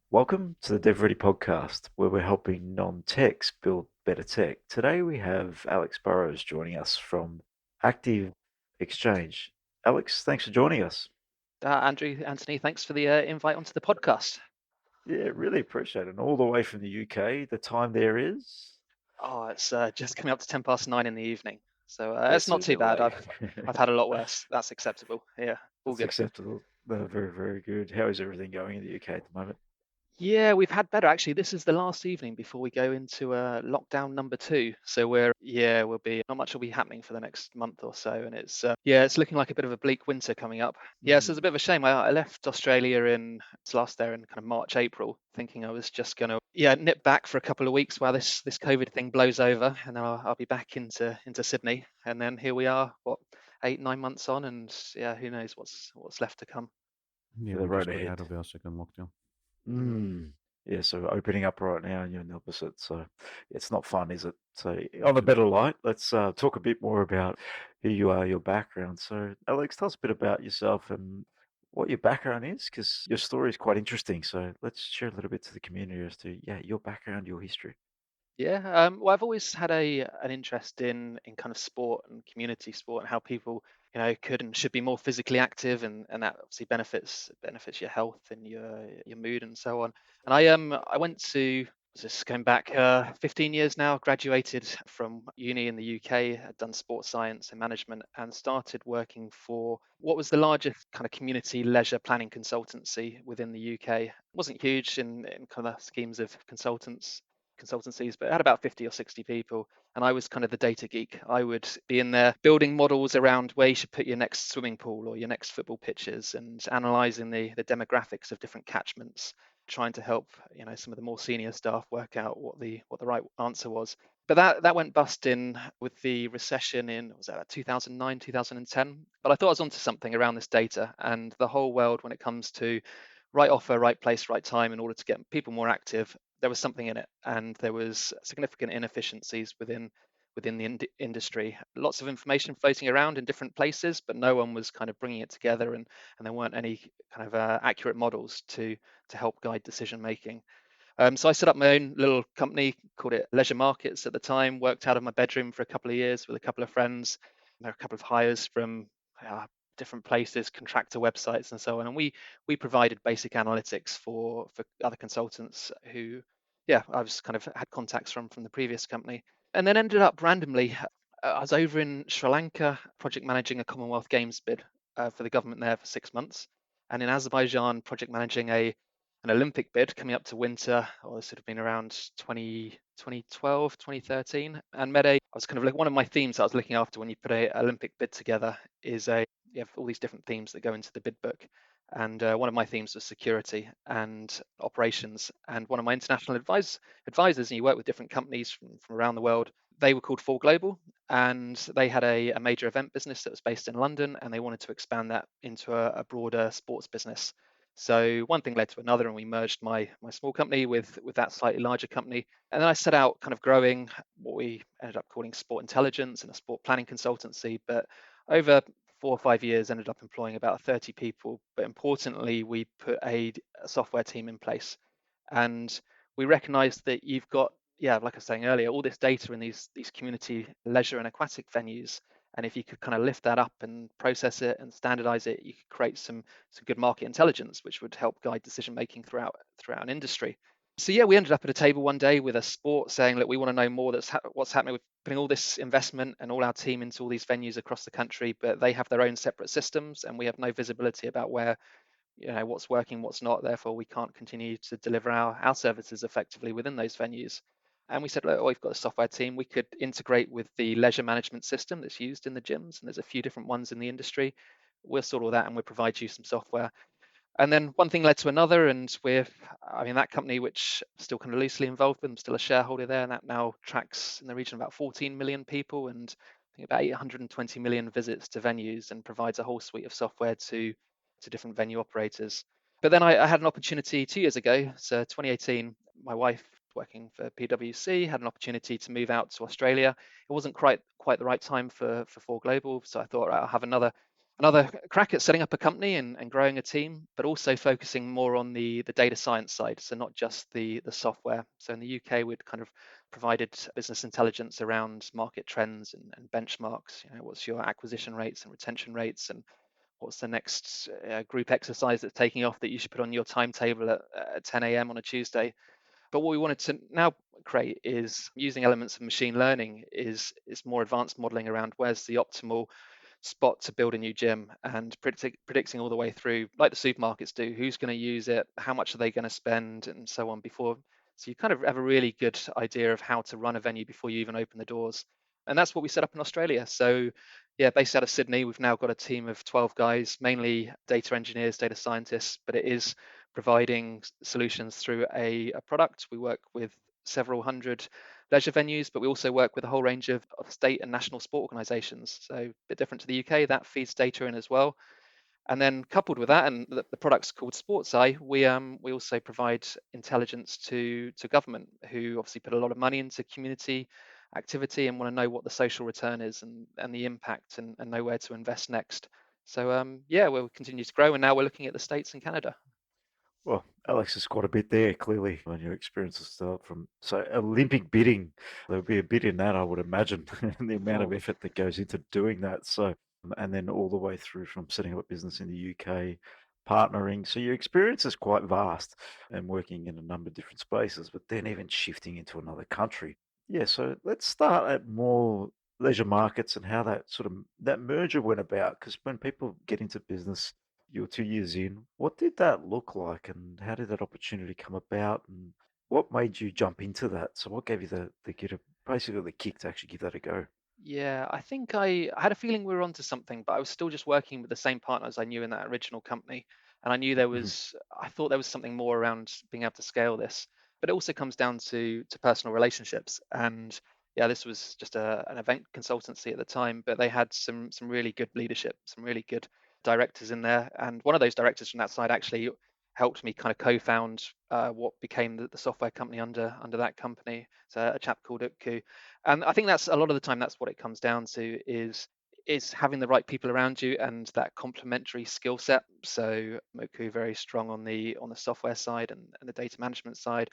Welcome to the DevReady Podcast, where we're helping non-techs build better tech. Today we have Alex Burrows joining us from ActiveXchange. Alex, thanks for joining us. Anthony, thanks for the invite onto the podcast. Yeah, really appreciate it. And all the way from the UK, the time there is Oh, it's just coming up to 9:10 in the evening, so it's yes, not in too bad. LA. I've had a lot worse. That's acceptable. Yeah, all That's good. acceptable. Very, very good. How is everything going in the UK at the moment? Yeah, we've had better actually. This is the last evening before we go into lockdown number 2. So we'll be not much will be happening for the next month or so, and it's looking like a bit of a bleak winter coming up. Yeah, so it's a bit of a shame. I left Australia last there in kind of March, April, thinking I was just gonna nip back for a couple of weeks while this COVID thing blows over, and then I'll be back into Sydney, and then here we are, what 8, 9 months on, and yeah, who knows what's left to come. Yeah, The we road just got ahead. out of our second lockdown. Mm. Yeah, so opening up right now and you're in the opposite. So it's not fun, is it? So Not on a too better fun. light, let's talk a bit more about who you are, your background. So Alex, tell us a bit about yourself and what your background is, because your story is quite interesting. So let's share a little bit to the community as to, yeah, your background, your history. Yeah, well, I've always had an interest in kind of sport and community sport and how people, could and should be more physically active, and that obviously benefits your health and your mood and so on. And I went to just going back 15 years now, graduated from uni in the UK, had done sports science and management, and started working for what was the largest kind of community leisure planning consultancy within the UK. It wasn't huge in kind of schemes of consultancies, but it had about 50 or 60 people. And I was kind of the data geek. I would be in there building models around where you should put your next swimming pool or your next football pitches, and analyzing the demographics of different catchments, trying to help some of the more senior staff work out what the right answer was. But that went bust in with the recession in, was that 2009, 2010? But I thought I was onto something around this data and the whole world when it comes to right offer, right place, right time in order to get people more active. There was something in it, and there was significant inefficiencies within the industry. Lots of information floating around in different places, but no one was kind of bringing it together, and there weren't any kind of accurate models to help guide decision making. So I set up my own little company, called it Leisure Markets at the time. Worked out of my bedroom for a couple of years with a couple of friends. There were a couple of hires from uh, different places, contractor websites, and so on. And we provided basic analytics for other consultants who, yeah, I was kind of had contacts from the previous company, and then ended up randomly. I was over in Sri Lanka, project managing a Commonwealth Games bid for the government there for 6 months, and in Azerbaijan, project managing an Olympic bid coming up to winter, or this would have been around 2012, 2013, and I was kind of like, one of my themes that I was looking after when you put a Olympic bid together is you have all these different themes that go into the bid book. And one of my themes was security and operations. And one of my international advisors, and you work with different companies from around the world, they were called Four Global, and they had a major event business that was based in London, and they wanted to expand that into a broader sports business. So one thing led to another, and we merged my small company with that slightly larger company. And then I set out kind of growing what we ended up calling sport intelligence and a sport planning consultancy. But over 4 or 5 years, ended up employing about 30 people. But importantly, we put a software team in place, and we recognized that you've got, yeah, like I was saying earlier, all this data in these community leisure and aquatic venues. And if you could kind of lift that up and process it and standardize it, you could create some good market intelligence, which would help guide decision making throughout an industry. So yeah, we ended up at a table one day with a sport saying, look, we want to know more. What's happening with putting all this investment and all our team into all these venues across the country, but they have their own separate systems, and we have no visibility about where, what's working, what's not. Therefore, we can't continue to deliver our services effectively within those venues. And we said, look, we've got a software team. We could integrate with the leisure management system that's used in the gyms, and there's a few different ones in the industry. We'll sort all that, and we'll provide you some software. And then one thing led to another, and that company, which I'm still kind of loosely involved with, I'm still a shareholder there, and that now tracks in the region of about 14 million people, and I think about 820 million visits to venues, and provides a whole suite of software to different venue operators. But then I had an opportunity 2 years ago, so 2018, my wife working for PwC had an opportunity to move out to Australia. It wasn't quite the right time for Four Global, so I thought, right, I'll have another crack at setting up a company and growing a team, but also focusing more on the data science side. So not just the software. So in the UK, we'd kind of provided business intelligence around market trends and benchmarks. You know, what's your acquisition rates and retention rates, and what's the next group exercise that's taking off that you should put on your timetable at 10 a.m. on a Tuesday. But what we wanted to now create is using elements of machine learning is more advanced modeling around where's the optimal spot to build a new gym and predicting all the way through, like the supermarkets do, who's going to use it, how much are they going to spend, and so on before. So you kind of have a really good idea of how to run a venue before you even open the doors. And that's what we set up in Australia. So, yeah, based out of Sydney, we've now got a team of 12 guys, mainly data engineers, data scientists, but it is providing solutions through a product. We work with several hundred leisure venues, but we also work with a whole range of state and national sport organisations. So a bit different to the UK, that feeds data in as well. And then coupled with that, and the product's called Sports Eye, we also provide intelligence to government who obviously put a lot of money into community activity and want to know what the social return is and the impact and know where to invest next. So yeah, we'll continue to grow, and now we're looking at the States and Canada. Well, Alex has got a bit there, clearly, on your experiences start from so Olympic bidding. There'll be a bit in that, I would imagine, and the amount of Oh, effort that goes into doing that. So, and then all the way through from setting up a business in the UK, partnering. So your experience is quite vast and working in a number of different spaces, but then even shifting into another country. Yeah, so let's start at more leisure markets and how that sort of that merger went about. Because when people get into business, you were 2 years in. What did that look like, and how did that opportunity come about, and what made you jump into that? So what gave you the get a basically the kick to actually give that a go? yeah, I think I had a feeling we were onto something, but I was still just working with the same partners I knew in that original company. And I knew Mhm. I thought there was something more around being able to scale this. But it also comes down to personal relationships. And yeah, this was just an event consultancy at the time, but they had some really good leadership, some really good directors in there. And one of those directors from that side actually helped me kind of co-found what became the software company under that company. So a chap called Utku, and I think that's a lot of the time that's what it comes down to is having the right people around you and that complementary skill set. So Moku very strong on the software side and the data management side.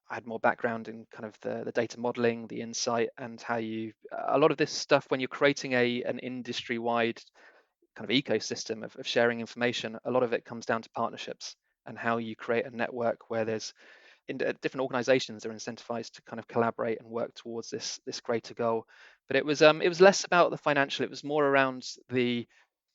I had more background in kind of the data modeling, the insight, and how you a lot of this stuff when you're creating an industry wide kind of ecosystem of sharing information. A lot of it comes down to partnerships and how you create a network where there's different organizations are incentivized to kind of collaborate and work towards this greater goal. But it was less about the financial. It was more around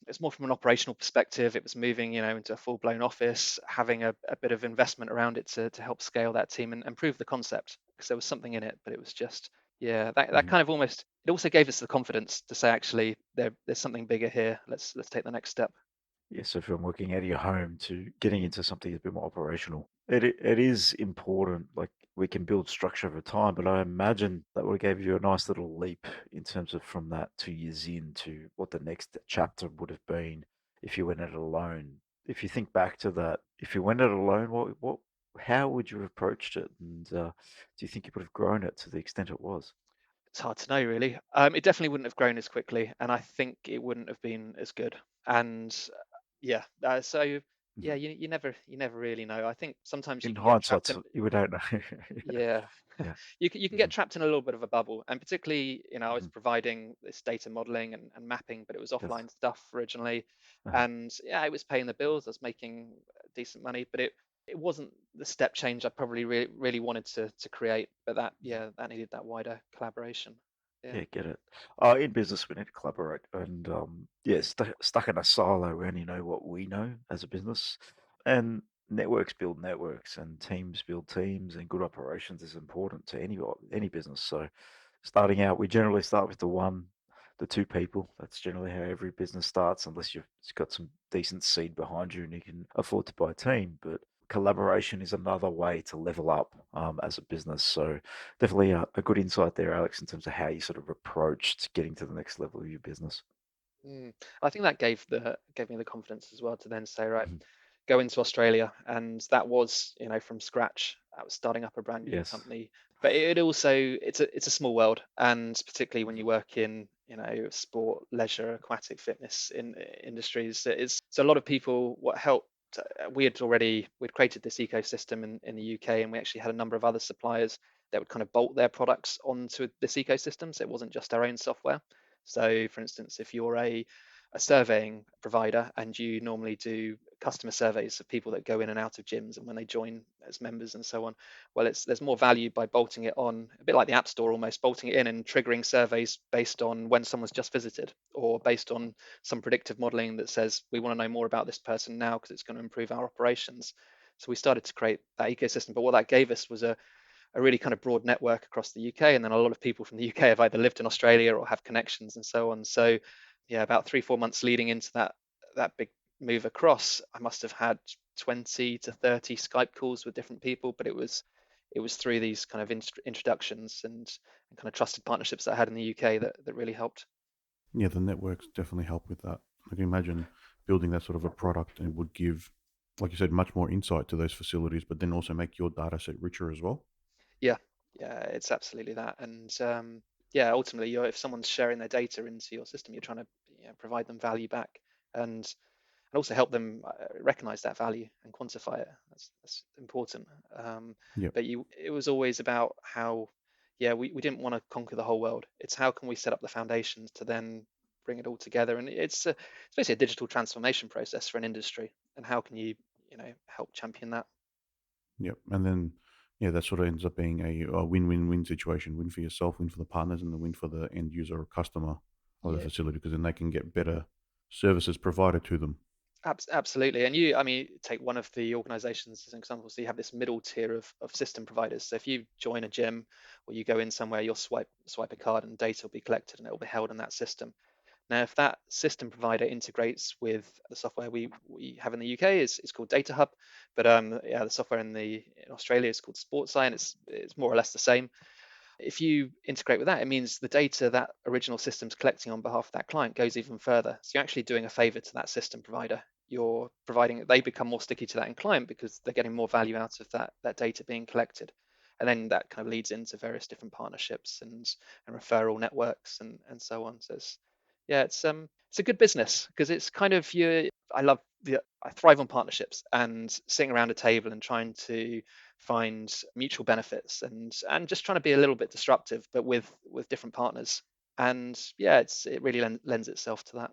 it's more from an operational perspective. It was moving, into a full-blown office, having a bit of investment around it to help scale that team and prove the concept, because there was something in it, but it was just, yeah, that Mhm. kind of almost, it also gave us the confidence to say, actually, there's something bigger here. Let's take the next step. Yeah, so from working out of your home to getting into something that's a bit more operational, it is important. Like we can build structure over time, but I imagine that would have gave you a nice little leap in terms of from that 2 years in to what the next chapter would have been if you went it alone. If you think back to that, if you went it alone, how would you have approached it? And do you think you would have grown it to the extent it was? It's hard to know, really. It definitely wouldn't have grown as quickly, and I think it wouldn't have been as good. And yeah, so yeah, Mhm. you never really know. I think sometimes you In can get hindsight, trapped in. so you would don't know. Yeah. Yeah, Yeah. you can get Mhm. trapped in a little bit of a bubble, and particularly, I was Mhm. providing this data modeling and mapping, but it was Yes. offline stuff originally, Uh-huh. and yeah, it was paying the bills. I was making decent money, but it wasn't the step change I probably really wanted to create. But Mhm. that needed that wider collaboration. Yeah. Yeah, get it. In business, we need to collaborate, and yeah, stuck in a silo, we only know what we know as a business, and networks build networks, and teams build teams, and good operations is important to any business. So, starting out, we generally start with the two people. That's generally how every business starts, unless you've got some decent seed behind you and you can afford to buy a team. But collaboration is another way to level up as a business. So definitely a good insight there, Alex, in terms of how you sort of approached getting to the next level of your business. Mm. I think that gave me the confidence as well to then say, right, Mhm. go into Australia, and that was, from scratch. I was starting up a brand new Yes. company, but it also it's a small world, and particularly when you work in, sport, leisure, aquatic fitness in industries, it's so a lot of people. What helped, we'd created this ecosystem in the UK, and we actually had a number of other suppliers that would kind of bolt their products onto this ecosystem, so it wasn't just our own software. So, for instance, if you're a surveying provider and you normally do customer surveys of people that go in and out of gyms and when they join as members and so on, well, there's more value by bolting it on, a bit like the App Store, almost bolting it in and triggering surveys based on when someone's just visited, or based on some predictive modeling that says we want to know more about this person now because it's going to improve our operations. So we started to create that ecosystem, but what that gave us was a really kind of broad network across the UK. And then a lot of people from the UK have either lived in Australia or have connections and so on. So yeah, about 3-4 months leading into that big move across, I must have had 20 to 30 Skype calls with different people, but it was through these kind of introductions and kind of trusted partnerships that I had in the UK that really helped. Yeah, the networks definitely help with that. I can imagine building that sort of a product and would give, like you said, much more insight to those facilities, but then also make your data set richer as well. Yeah, yeah, it's absolutely that. And yeah, ultimately, if someone's sharing their data into your system, you're trying to, provide them value back, and also help them recognize that value and quantify it. That's important. Yep. But it was always about how, yeah, we didn't want to conquer the whole world. It's how can we set up the foundations to then bring it all together. And it's basically a digital transformation process for an industry. And how can you, help champion that? Yep. And then, yeah, that sort of ends up being a win-win-win situation: win for yourself, win for the partners, and the win for the end user or customer of the Yeah, facility, because then they can get better services provided to them. Absolutely. And I mean, take one of the organizations as an example. So you have this middle tier of system providers. So if you join a gym or you go in somewhere, you'll swipe a card and data will be collected and it will be held in that system. Now, if that system provider integrates with the software we have in the UK, it's called Data Hub, but yeah, the software in Australia is called SportsEye, and it's more or less the same. If you integrate with that, it means the data that original system's collecting on behalf of that client goes even further. So you're actually doing a favor to that system provider. You're providing they become more sticky to that end client because they're getting more value out of that data being collected. And then that kind of leads into various different partnerships and referral networks and so on. So it's a good business because it's kind of I thrive on partnerships and sitting around a table and trying to find mutual benefits and just trying to be a little bit disruptive, but with different partners. And yeah, it really lends itself to that.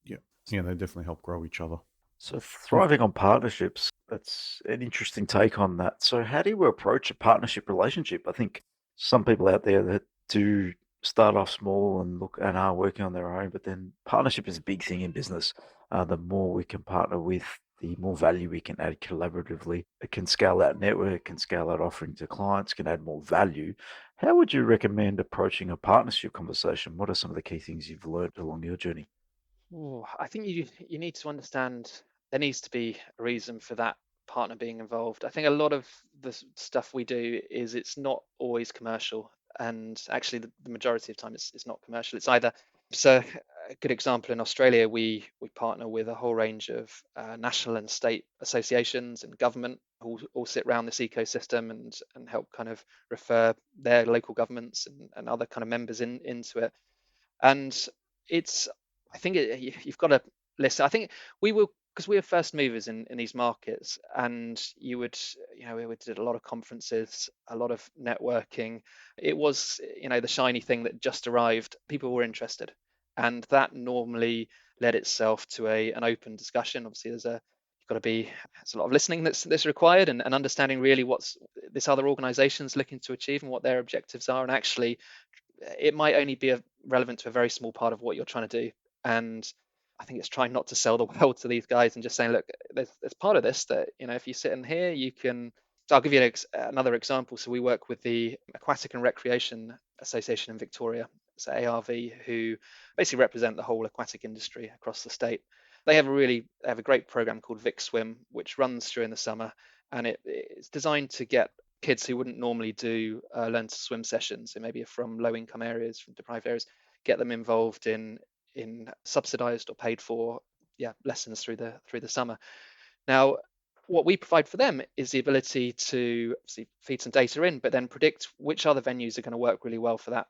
Yeah. Yeah, they definitely help grow each other. So Mm. thriving on partnerships, that's an interesting take on that. So how do you approach a partnership relationship? I think some people out there that do start off small and look and are working on their own, but then partnership is a big thing in business. The more we can partner with, the more value we can add collaboratively. It can scale that network, can scale that offering to clients, can add more value. How would you recommend approaching a partnership conversation? What are some of the key things you've learned along your journey? Oh, I think you need to understand there needs to be a reason for that partner being involved. I think a lot of the stuff we do is it's not always commercial, and actually the majority of time it's not commercial. It's either so a good example in Australia we partner with a whole range of national and state associations and government who all sit around this ecosystem and help kind of refer their local governments and other kind of members into it. And it's I think you've got to listen. I think we will because we are first movers in these markets, and we did a lot of conferences, a lot of networking. It was the shiny thing that just arrived. People were interested, and that normally led itself to an open discussion. Obviously, you've got to be there's a lot of listening that's required, and understanding really what's this other organization's looking to achieve and what their objectives are, and actually it might only be relevant to a very small part of what you're trying to do. And I think it's trying not to sell the world to these guys and just saying, look, there's part of this that, if you sit in here, you can. So I'll give you another example. So we work with the Aquatic and Recreation Association in Victoria, so ARV, who basically represent the whole aquatic industry across the state. They have a great program called Vic Swim, which runs during the summer, and it's designed to get kids who wouldn't normally do learn to swim sessions, so maybe from low income areas, from deprived areas, get them involved in subsidized or paid for lessons through the summer. Now, what we provide for them is the ability to obviously feed some data in, but then predict which other venues are going to work really well for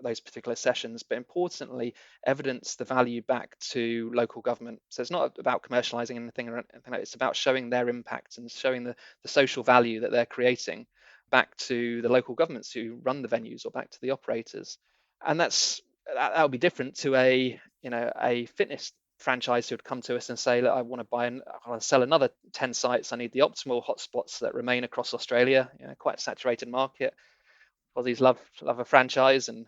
those particular sessions. But importantly, evidence the value back to local government. So it's not about commercializing anything or anything like. It's about showing their impact and showing the social value that they're creating back to the local governments who run the venues or back to the operators. And that would be different to a fitness franchise who would come to us and say, look, I want to sell another 10 sites. I need the optimal hotspots that remain across Australia, quite a saturated market. Aussies love a franchise and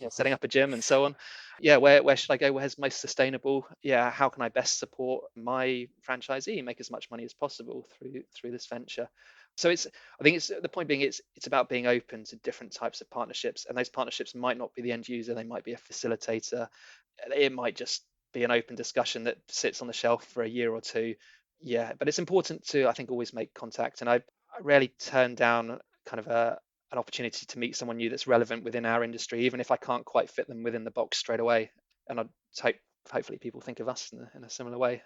setting up a gym and so on. Where should I go? Where's most sustainable? How can I best support my franchisee and make as much money as possible through this venture? So I think it's the point being it's about being open to different types of partnerships, and those partnerships might not be the end user, they might be a facilitator, it might just be an open discussion that sits on the shelf for a year or two. But it's important to, I think, always make contact, and I rarely turn down kind of an opportunity to meet someone new that's relevant within our industry, even if I can't quite fit them within the box straight away. And hopefully people think of us in a similar way.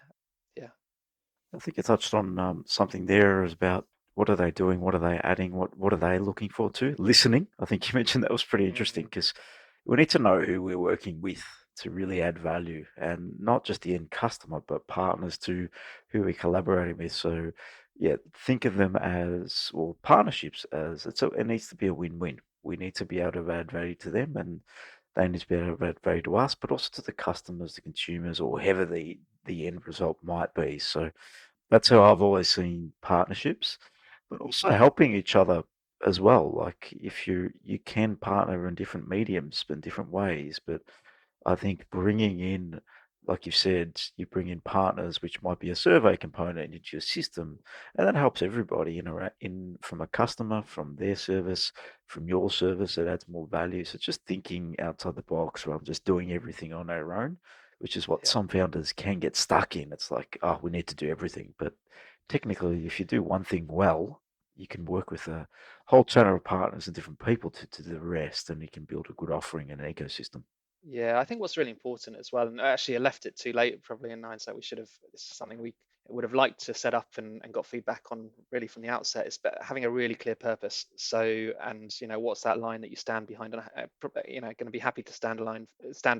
I think you touched on something there is about what are they doing, what are they adding, what are they looking for too? Listening. I think you mentioned that was pretty interesting because we need to know who we're working with to really add value, and not just the end customer, but partners to who we're collaborating with. So, think of them as, or partnerships as, it needs to be a win-win. We need to be able to add value to them, and they need to be able to add value to us, but also to the customers, the consumers, or whatever the end result might be. So that's how I've always seen partnerships, but also helping each other as well. Like if you can partner in different mediums in different ways, but I think bringing in, like you said, you bring in partners, which might be a survey component into your system, and that helps everybody interact in from a customer, from their service, from your service. It adds more value. So just thinking outside the box rather than just doing everything on our own, which is what Yeah. some founders can get stuck in. It's like, oh, we need to do everything. But technically, if you do one thing well, you can work with a whole channel of partners and different people to do the rest, and you can build a good offering and an ecosystem. I think what's really important as well, and actually I left it too late, probably in hindsight, this is something we would have liked to set up and got feedback on really from the outset, is having a really clear purpose. So, and what's that line that you stand behind, and going to be happy to stand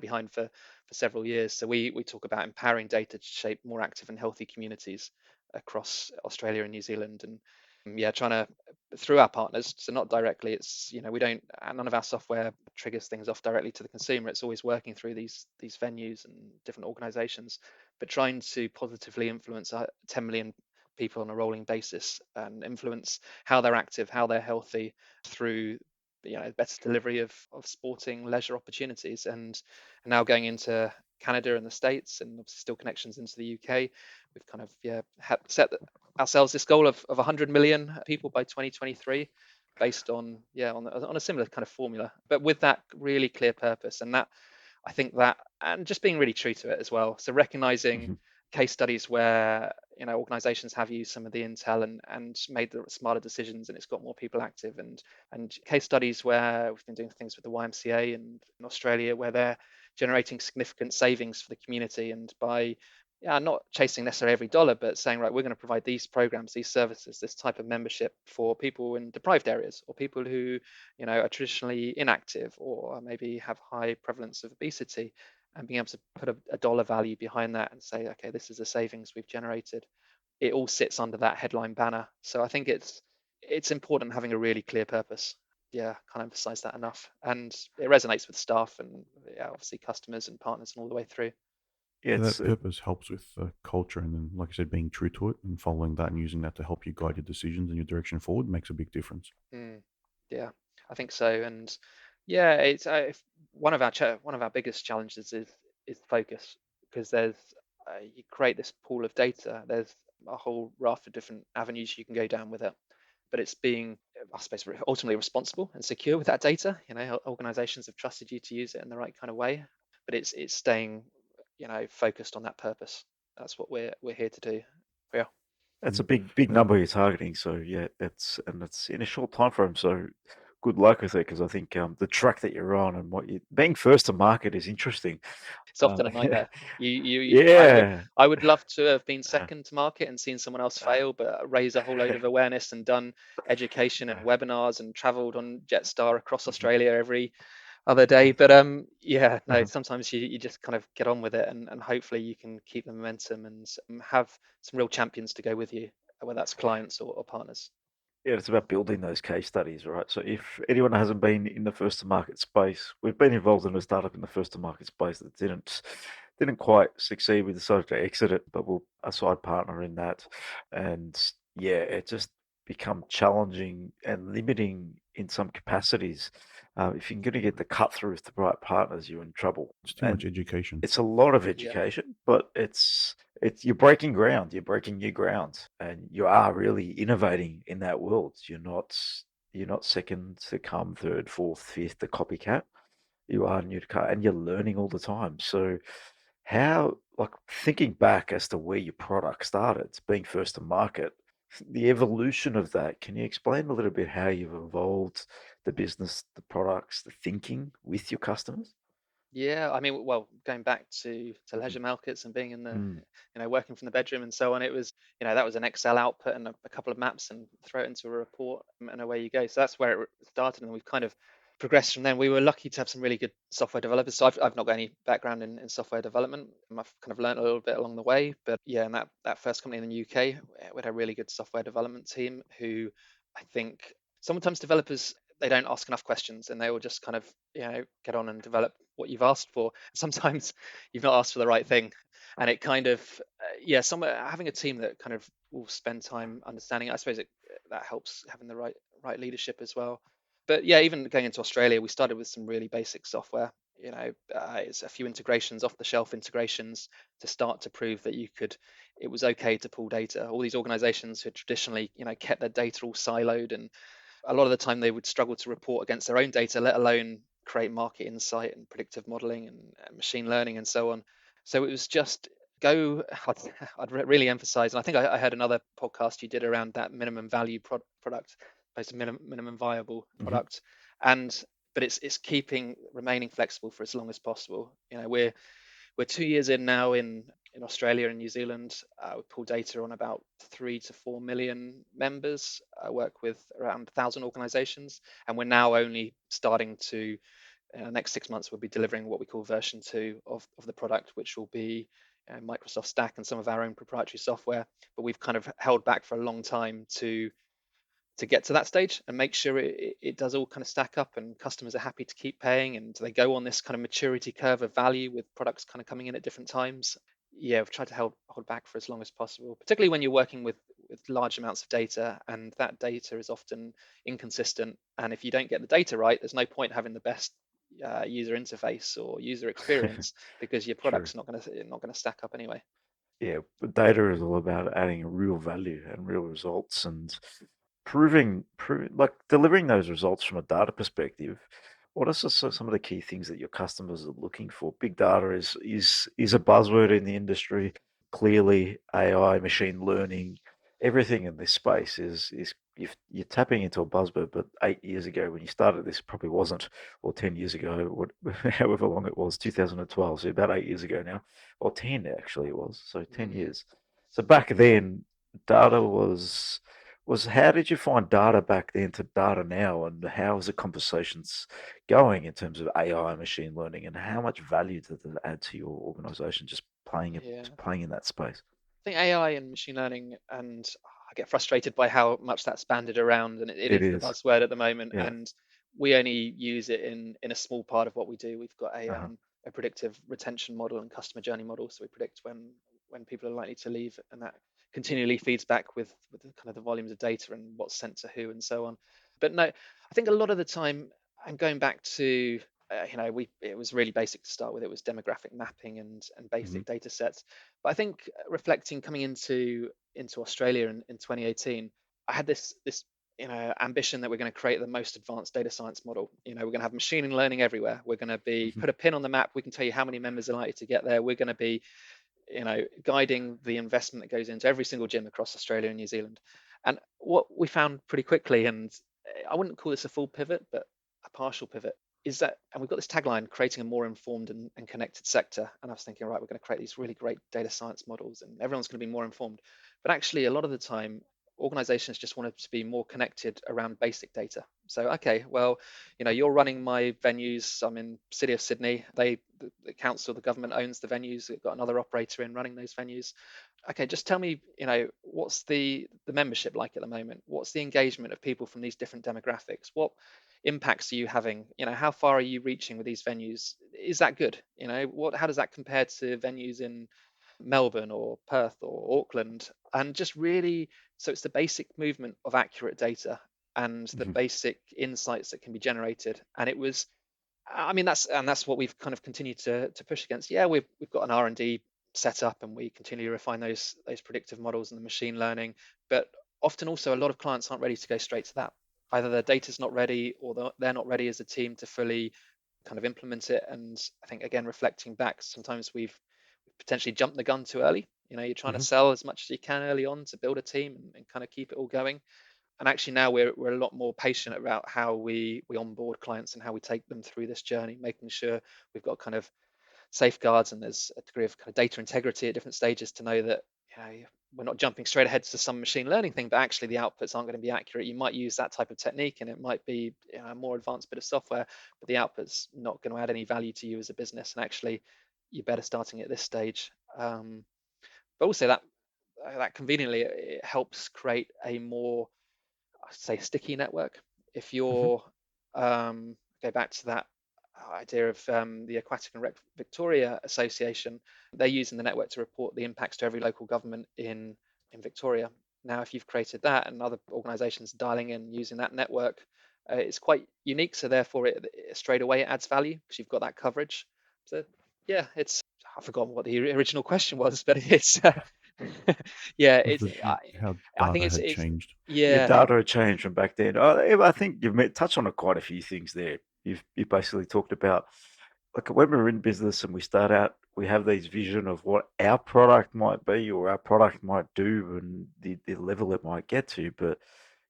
behind for several years. So we talk about empowering data to shape more active and healthy communities across Australia and New Zealand, and trying to, through our partners, so not directly, it's we don't, none of our software triggers things off directly to the consumer. It's always working through these venues and different organizations, but trying to positively influence 10 million people on a rolling basis and influence how they're active, how they're healthy through better delivery of sporting leisure opportunities. And now going into Canada and the States, and obviously still connections into the UK, we've kind of set ourselves this goal of 100 million people by 2023, based on a similar kind of formula, but with that really clear purpose. And that, I think that, and just being really true to it as well. So recognizing case studies where organizations have used some of the intel and made the smarter decisions, and it's got more people active, and case studies where we've been doing things with the YMCA and in Australia where they're generating significant savings for the community, and by not chasing necessarily every dollar, but saying, right, we're going to provide these programs, these services, this type of membership for people in deprived areas, or people who are traditionally inactive, or maybe have high prevalence of obesity, and being able to put a dollar value behind that and say, okay, this is the savings we've generated. It all sits under that headline banner. So I think it's important having a really clear purpose. Can't emphasize that enough. And it resonates with staff and obviously customers and partners and all the way through. Yeah, Yeah, it's that purpose helps with culture, and then, like I said, being true to it and following that and using that to help you guide your decisions and your direction forward makes a big difference. Yeah, I think so. And it's one of our biggest challenges is focus, because there's you create this pool of data. There's a whole raft of different avenues you can go down with it, but it's being, I suppose, ultimately responsible and secure with that data. Organizations have trusted you to use it in the right kind of way, but it's staying focused on that purpose. That's what we're here to do. Yeah. That's a big Yeah. number you're targeting. So it's in a short time frame. So good luck with it, because I think the track that you're on and what you being first to market is interesting. It's often a nightmare. Yeah. I would love to have been second to market and seen someone else fail, but raise a whole load of awareness and done education and webinars and travelled on Jetstar across Australia every other day. But yeah, no, Uh-huh. sometimes you just kind of get on with it, and hopefully you can keep the momentum and have some real champions to go with you, whether that's clients or partners. Yeah, it's about building those case studies, right? So if anyone hasn't been in the first to market space, we've been involved in a startup in the first to market space that didn't quite succeed. We decided to exit it, but we're a side partner in that. And yeah, it just become challenging and limiting in some capacities. If you're going to get the cut through with the right partners, you're in trouble. It's too much And education. it's a lot of Yeah. education, but it's you're breaking ground, you're breaking new ground, and you are really innovating in that world. You're not second to come, third, fourth, fifth, the copycat. You are new to car, and you're learning all the time. So how, like thinking back as to where your product started, being first to market, the evolution of that, can you explain a little bit how you've evolved the business, the products, the thinking with your customers? Yeah, I mean, well, going back to Mhm. leisure markets and being in the, Mm. working from the bedroom and so on, it was, that was an Excel output and a couple of maps and throw it into a report and away you go. So that's where it started, and we've kind of progressed from then. We were lucky to have some really good software developers. So I've not got any background in software development. I've kind of learned a little bit along the way, but yeah, in that first company in the UK, we had a really good software development team who I think sometimes developers they don't ask enough questions and they will just kind of get on and develop what you've asked for. Sometimes you've not asked for the right thing, and it kind of yeah, some having a team that kind of will spend time understanding it, I suppose that helps having the right leadership as well. But yeah, even going into Australia, we started with some really basic software. It's a few integrations, off the shelf integrations, to start to prove that it was okay to pull data. All these organizations who had traditionally kept their data all siloed, and a lot of the time they would struggle to report against their own data, let alone create market insight and predictive modeling and machine learning and so on. So it was just go. Really emphasize, and I think I heard another podcast you did around that minimum value product, opposed to minimum viable Mhm. product, and but it's keeping remaining flexible for as long as possible. We're 2 years in now in Australia and New Zealand. We pull data on about 3 to 4 million members. I work with around 1,000 organizations, and we're now only starting to, next 6 months, we'll be delivering what we call version 2 of the product, which will be Microsoft Stack and some of our own proprietary software. But we've kind of held back for a long time to get to that stage and make sure it does all kind of stack up and customers are happy to keep paying and they go on this kind of maturity curve of value with products kind of coming in at different times. Yeah, we've tried to hold back for as long as possible, particularly when you're working with large amounts of data, and that data is often inconsistent. And if you don't get the data right, there's no point having the best user interface or user experience, because your True. product's not going to stack up anyway. Yeah, but data is all about adding real value and real results and proving like delivering those results from a data perspective. What are some of the key things that your customers are looking for? Big data is a buzzword in the industry. Clearly, AI, machine learning, everything in this space is you're tapping into a buzzword. But 8 years ago, when you started this, probably wasn't, or 10 years ago, however long it was, 2012, so about 8 years ago now, or 10 actually it was, so 10 Mm. years. So back then, data was how did you find data back then to data now, and how is the conversations going in terms of AI and machine learning, and how much value does it add to your organization just Yeah. playing in that space? I think AI and machine learning, and I get frustrated by how much that's banded around, and it It is the is, buzzword at the moment. yeah. And we only use it in a small part of what we do. We've got Uh-huh. a predictive retention model and customer journey model, so we predict when people are likely to leave, and that continually feeds back with the kind of the volumes of data and what's sent to who and so on. But no, I think a lot of the time, I'm going back to we it was really basic to start with. It was demographic mapping and Hmm. basic data sets. But I think reflecting coming into Australia in 2018, I had this ambition that we're going to create the most advanced data science model. We're going to have machine learning everywhere. We're going to be Hmm. put a pin on the map. We can tell you how many members are likely to get there. We're going to be guiding the investment that goes into every single gym across Australia and New Zealand. And what we found pretty quickly, and I wouldn't call this a full pivot, but a partial pivot, is that, and we've got this tagline, creating a more informed and connected sector. And I was thinking, right, we're going to create these really great data science models and everyone's going to be more informed. But actually, a lot of the time, organizations just want to be more connected around basic data. So, okay, well, you're running my venues. I'm in City of Sydney. The council, the government owns the venues. They've got another operator in running those venues. Okay, just tell me, what's the membership like at the moment? What's the engagement of people from these different demographics? What impacts are you having? How far are you reaching with these venues? Is that good? How does that compare to venues in Melbourne or Perth or Auckland? And just really, so it's the basic movement of accurate data and the Mhm. basic insights that can be generated. And it was, I mean, that's what we've kind of continued to push against. Yeah, we've got an R&D set up, and we continue to refine those predictive models and the machine learning. But often also a lot of clients aren't ready to go straight to that. Either their data's not ready, or they're not ready as a team to fully kind of implement it. And I think, again, reflecting back, sometimes we've potentially jumped the gun too early. You're trying to Mhm. sell as much as you can early on to build a team and kind of keep it all going. And actually now we're a lot more patient about how we onboard clients and how we take them through this journey, making sure we've got kind of safeguards and there's a degree of kind of data integrity at different stages to know that we're not jumping straight ahead to some machine learning thing, but actually the outputs aren't going to be accurate. You might use that type of technique and it might be a more advanced bit of software, but the output's not going to add any value to you as a business, and actually you're better starting at this stage. But also that conveniently it helps create a more, I'd say, sticky network. If Mhm. you're go back to that idea of the Aquatic and Rec Victoria Association, they're using the network to report the impacts to every local government in Victoria. Now, if you've created that and other organisations dialing in using that network, it's quite unique. So therefore, it straight away it adds value because you've got that coverage. So yeah, I've forgotten what the original question was, but it's yeah, Was the, how I think data had it's changed? Yeah, yeah. data changed from back then. I think you've touched on quite a few things there. You basically talked about, like, when we're in business and we start out, we have these vision of what our product might be or our product might do and the level it might get to, but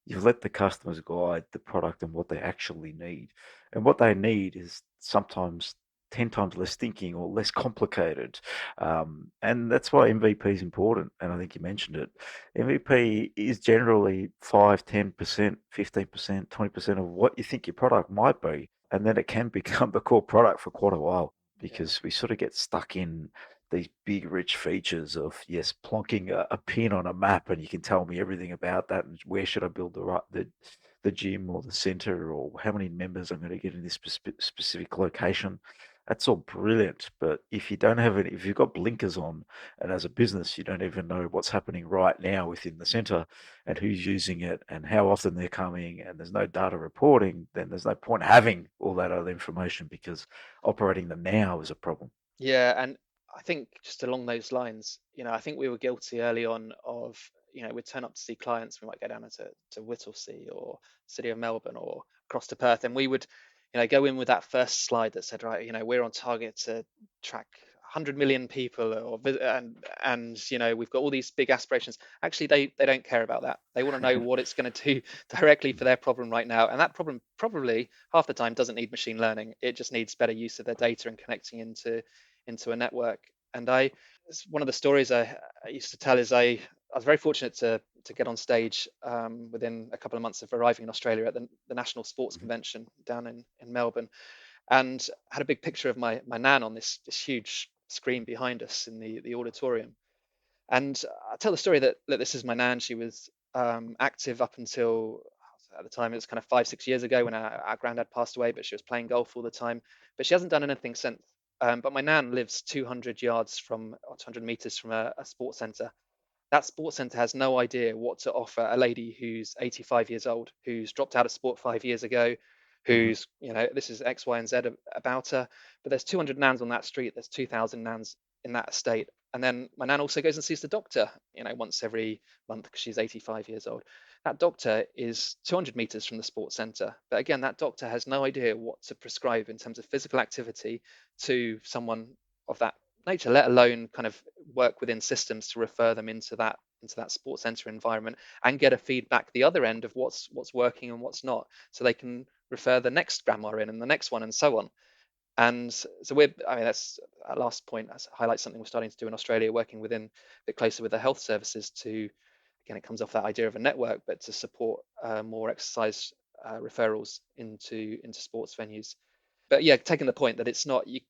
you've let the customers guide the product and what they actually need. And what they need is sometimes 10 times less thinking or less complicated. And that's why MVP is important. And I think you mentioned it. MVP is generally 5, 10%, 15%, 20% of what you think your product might be. And then it can become the core product for quite a while Yeah. because we sort of get stuck in these big, rich features of, yes, plonking a pin on a map and you can tell me everything about that and where should I build the gym or the center or how many members I'm going to get in this specific location. That's all brilliant, but if you don't have it, if you've got blinkers on, and as a business, you don't even know what's happening right now within the center and who's using it and how often they're coming, and there's no data reporting, then there's no point having all that other information because operating them now is a problem. Yeah, and I think just along those lines, I think we were guilty early on of, we'd turn up to see clients. We might go down to Whittlesea or City of Melbourne or across to Perth, and we would, go in with that first slide that said, right, we're on target to track 100 million people, and we've got all these big aspirations. Actually, they don't care about that. They want to know what it's going to do directly for their problem right now, and that problem probably half the time doesn't need machine learning. It just needs better use of their data and connecting into a network. And it's one of the stories I used to tell is I was very fortunate to get on stage within a couple of months of arriving in Australia at the National Sports Mhm. Convention down in Melbourne, and had a big picture of my nan on this huge screen behind us in the auditorium. And I tell the story that this is my nan. She was active up until, at the time, it was kind of 5-6 years ago when our granddad passed away, but she was playing golf all the time. But she hasn't done anything since. But my nan lives 200 yards from, or 200 meters from a sports centre. That sports centre has no idea what to offer a lady who's 85 years old, who's dropped out of sport 5 years ago, Mhm. who's, this is X, Y, and Z about her. But there's 200 nans on that street. There's 2,000 nans in that estate. And then my nan also goes and sees the doctor, once every month because she's 85 years old. That doctor is 200 meters from the sports centre. But again, that doctor has no idea what to prescribe in terms of physical activity to someone of that nature, let alone kind of work within systems to refer them into that into that sports center environment and get a feedback the other end of what's working and what's not, so they can refer the next grandma in and the next one and so on. And so that's our last point. That highlights something we're starting to do in Australia, working within a bit closer with the health services to, again, it comes off that idea of a network, but to support more exercise referrals into sports venues. But yeah, taking the point that it's not, you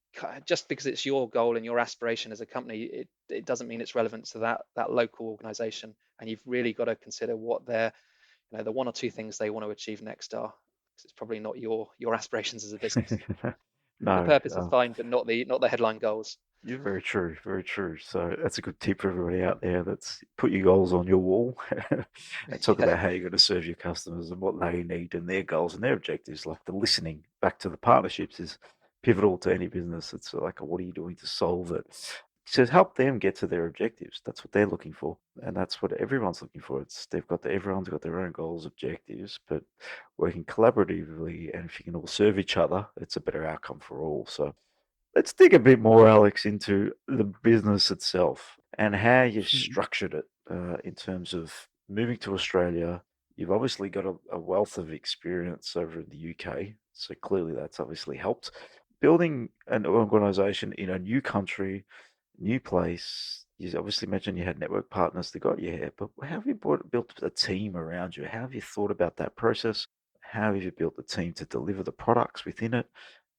just because it's your goal and your aspiration as a company, it doesn't mean it's relevant to that local organization. And you've really got to consider what their, the one or two things they want to achieve next are, because it's probably not your aspirations as a business. The No, purpose is fine, but not the headline goals. you're very true, very true. So that's a good tip for everybody out there. That's put your goals on your wall and talk Yeah, about how you're going to serve your customers and what they need and their goals and their objectives. Like the listening back to the partnerships is pivotal to any business. It's like, what are you doing to solve it? To help them get to their objectives. That's what they're looking for. And that's what everyone's looking for. Everyone's got their own goals, objectives, but working collaboratively. And if you can all serve each other, it's a better outcome for all. So let's dig a bit more, Alex, into the business itself and how you Absolutely. structured it in terms of moving to Australia. You've obviously got a wealth of experience over in the UK, so clearly that's obviously helped. Building an organization in a new country, new place. You obviously mentioned you had network partners that got you here, but how have you built a team around you? How have you thought about that process? How have you built the team to deliver the products within it?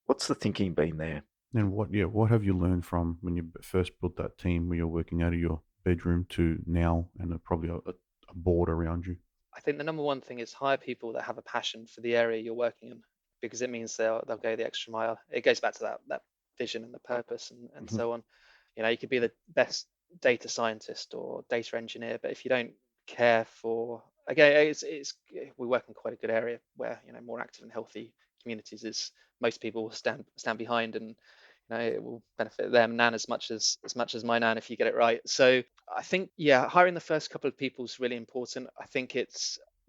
What's the thinking been there? And what have you learned from when you first built that team where you're working out of your bedroom to now, and probably a board around you? I think the number one thing is hire people that have a passion for the area you're working in, because it means they'll go the extra mile. It goes back to that vision and the purpose and Mhm. so on. You could be the best data scientist or data engineer, but if you don't care for, again, we work in quite a good area where more active and healthy communities is most people will stand behind, and it will benefit them nan as much as my nan if you get it right. So I think, yeah, hiring the first couple of people is really important. I think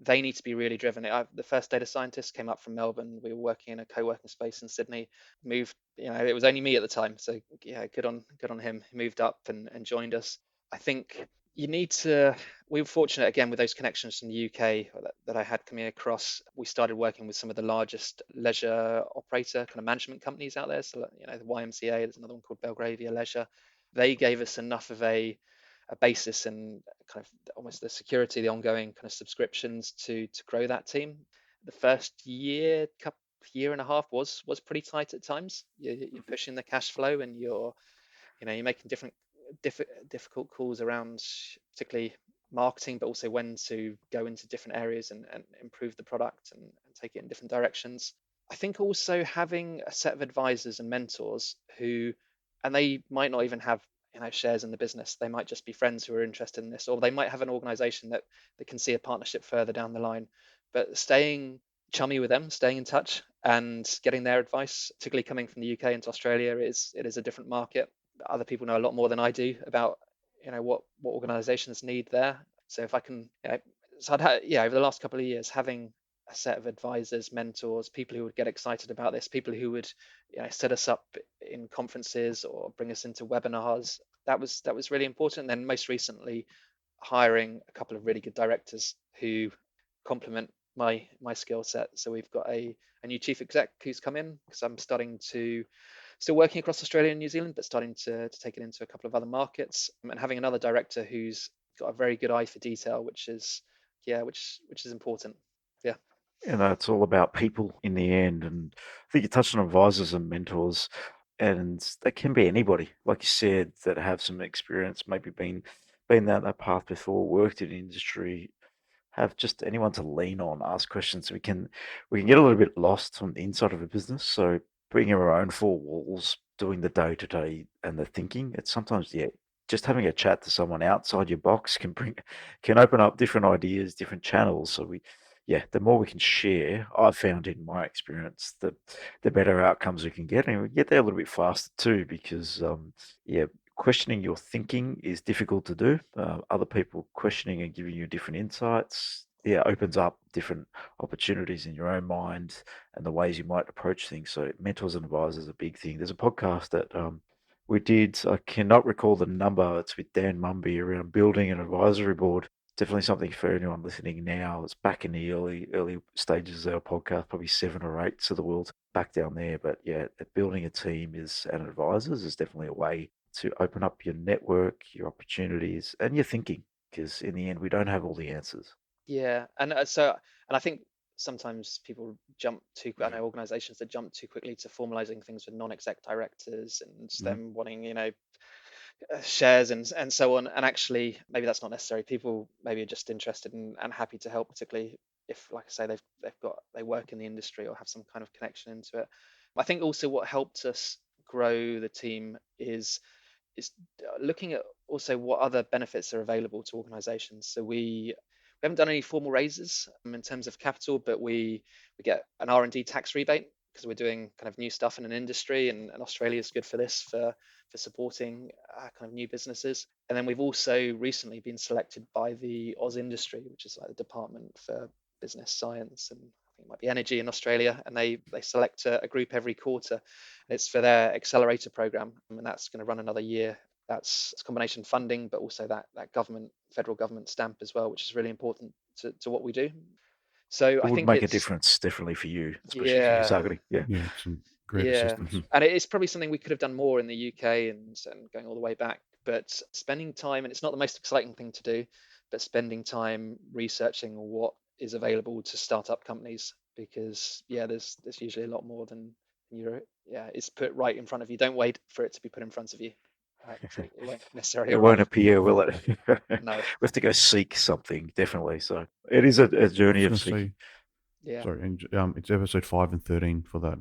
they need to be really driven. The first data scientist came up from Melbourne. We were working in a co-working space in Sydney. Moved, it was only me at the time, so yeah, good on him. He moved up and joined us. I think you need to. We were fortunate again with those connections from the UK that I had coming across. We started working with some of the largest leisure operator kind of management companies out there. So the YMCA. There's another one called Belgravia Leisure. They gave us enough of a basis and kind of almost the security, the ongoing kind of subscriptions to grow that team. The first year and a half was pretty tight at times. You're pushing the cash flow, and you're making difficult calls around particularly marketing, but also when to go into different areas and improve the product and take it in different directions. I think also having a set of advisors and mentors and they might not even have shares in the business. They might just be friends who are interested in this, or they might have an organization that can see a partnership further down the line. But staying chummy with them, staying in touch and getting their advice, particularly coming from the UK into Australia, it is a different market. Other people know a lot more than I do about what organizations need there. So if I can, so over the last couple of years, having a set of advisors, mentors, people who would get excited about this, people who would set us up in conferences or bring us into webinars. That was really important. And then most recently, hiring a couple of really good directors who complement my skill set. So we've got a new chief exec who's come in, because I'm still working across Australia and New Zealand, but starting to take it into a couple of other markets, and having another director who's got a very good eye for detail, which is important. Yeah. It's all about people in the end. And I think you touched on advisors and mentors, and they can be anybody, like you said, that have some experience, maybe been down that path before, worked in industry, have just anyone to lean on, ask questions. We can get a little bit lost on the inside of a business. So being in our own four walls, doing the day to day and the thinking, it's sometimes just having a chat to someone outside your box can open up different ideas, different channels. So the more we can share, I've found in my experience that the better outcomes we can get, and we get there a little bit faster too, because questioning your thinking is difficult to do. Other people questioning and giving you different insights, opens up different opportunities in your own mind and the ways you might approach things. So mentors and advisors are a big thing. There's a podcast that We did. I cannot recall the number. It's with Dan Mumby around building an advisory board. Definitely something for anyone listening now. It's back in the early stages of our podcast, probably 7 or 8 of the world back down there. But yeah, building a team and advisors is definitely a way to open up your network, your opportunities, and your thinking. Because in the end, we don't have all the answers. Yeah, and I think sometimes people jump too. I know organisations that jump too quickly to formalising things with non-exec directors and them wanting, shares and so on. And actually, maybe that's not necessary. People maybe are just interested and happy to help, particularly if, like I say, they work in the industry or have some kind of connection into it. I think also what helped us grow the team is looking at also what other benefits are available to organizations. So we haven't done any formal raises in terms of capital, but we get an R&D tax rebate because we're doing kind of new stuff in an industry, and Australia is good for this, for supporting kind of new businesses. And then we've also recently been selected by the Oz Industry, which is like the Department for Business Science and I think it might be Energy in Australia, and they select a group every quarter. It's for their accelerator program, and that's going to run another year. That's a combination funding, but also that federal government stamp as well, which is really important to what we do. So It I would think make a it's difference definitely for you, especially for your yeah, targeting. Yeah. Yeah, it's some great yeah, assistance. and it's probably something we could have done more in the UK and going all the way back. But spending time, and it's not the most exciting thing to do, but spending time researching what is available to startup companies, because there's usually a lot more than you're it's put right in front of you. Don't wait for it to be put in front of you. It won't necessarily It won't arrive. appear, will it? We No. have to go seek something, definitely. So it is a I journey was of going to seeking. say, Yeah. sorry, and it's episode 5 and 13 for that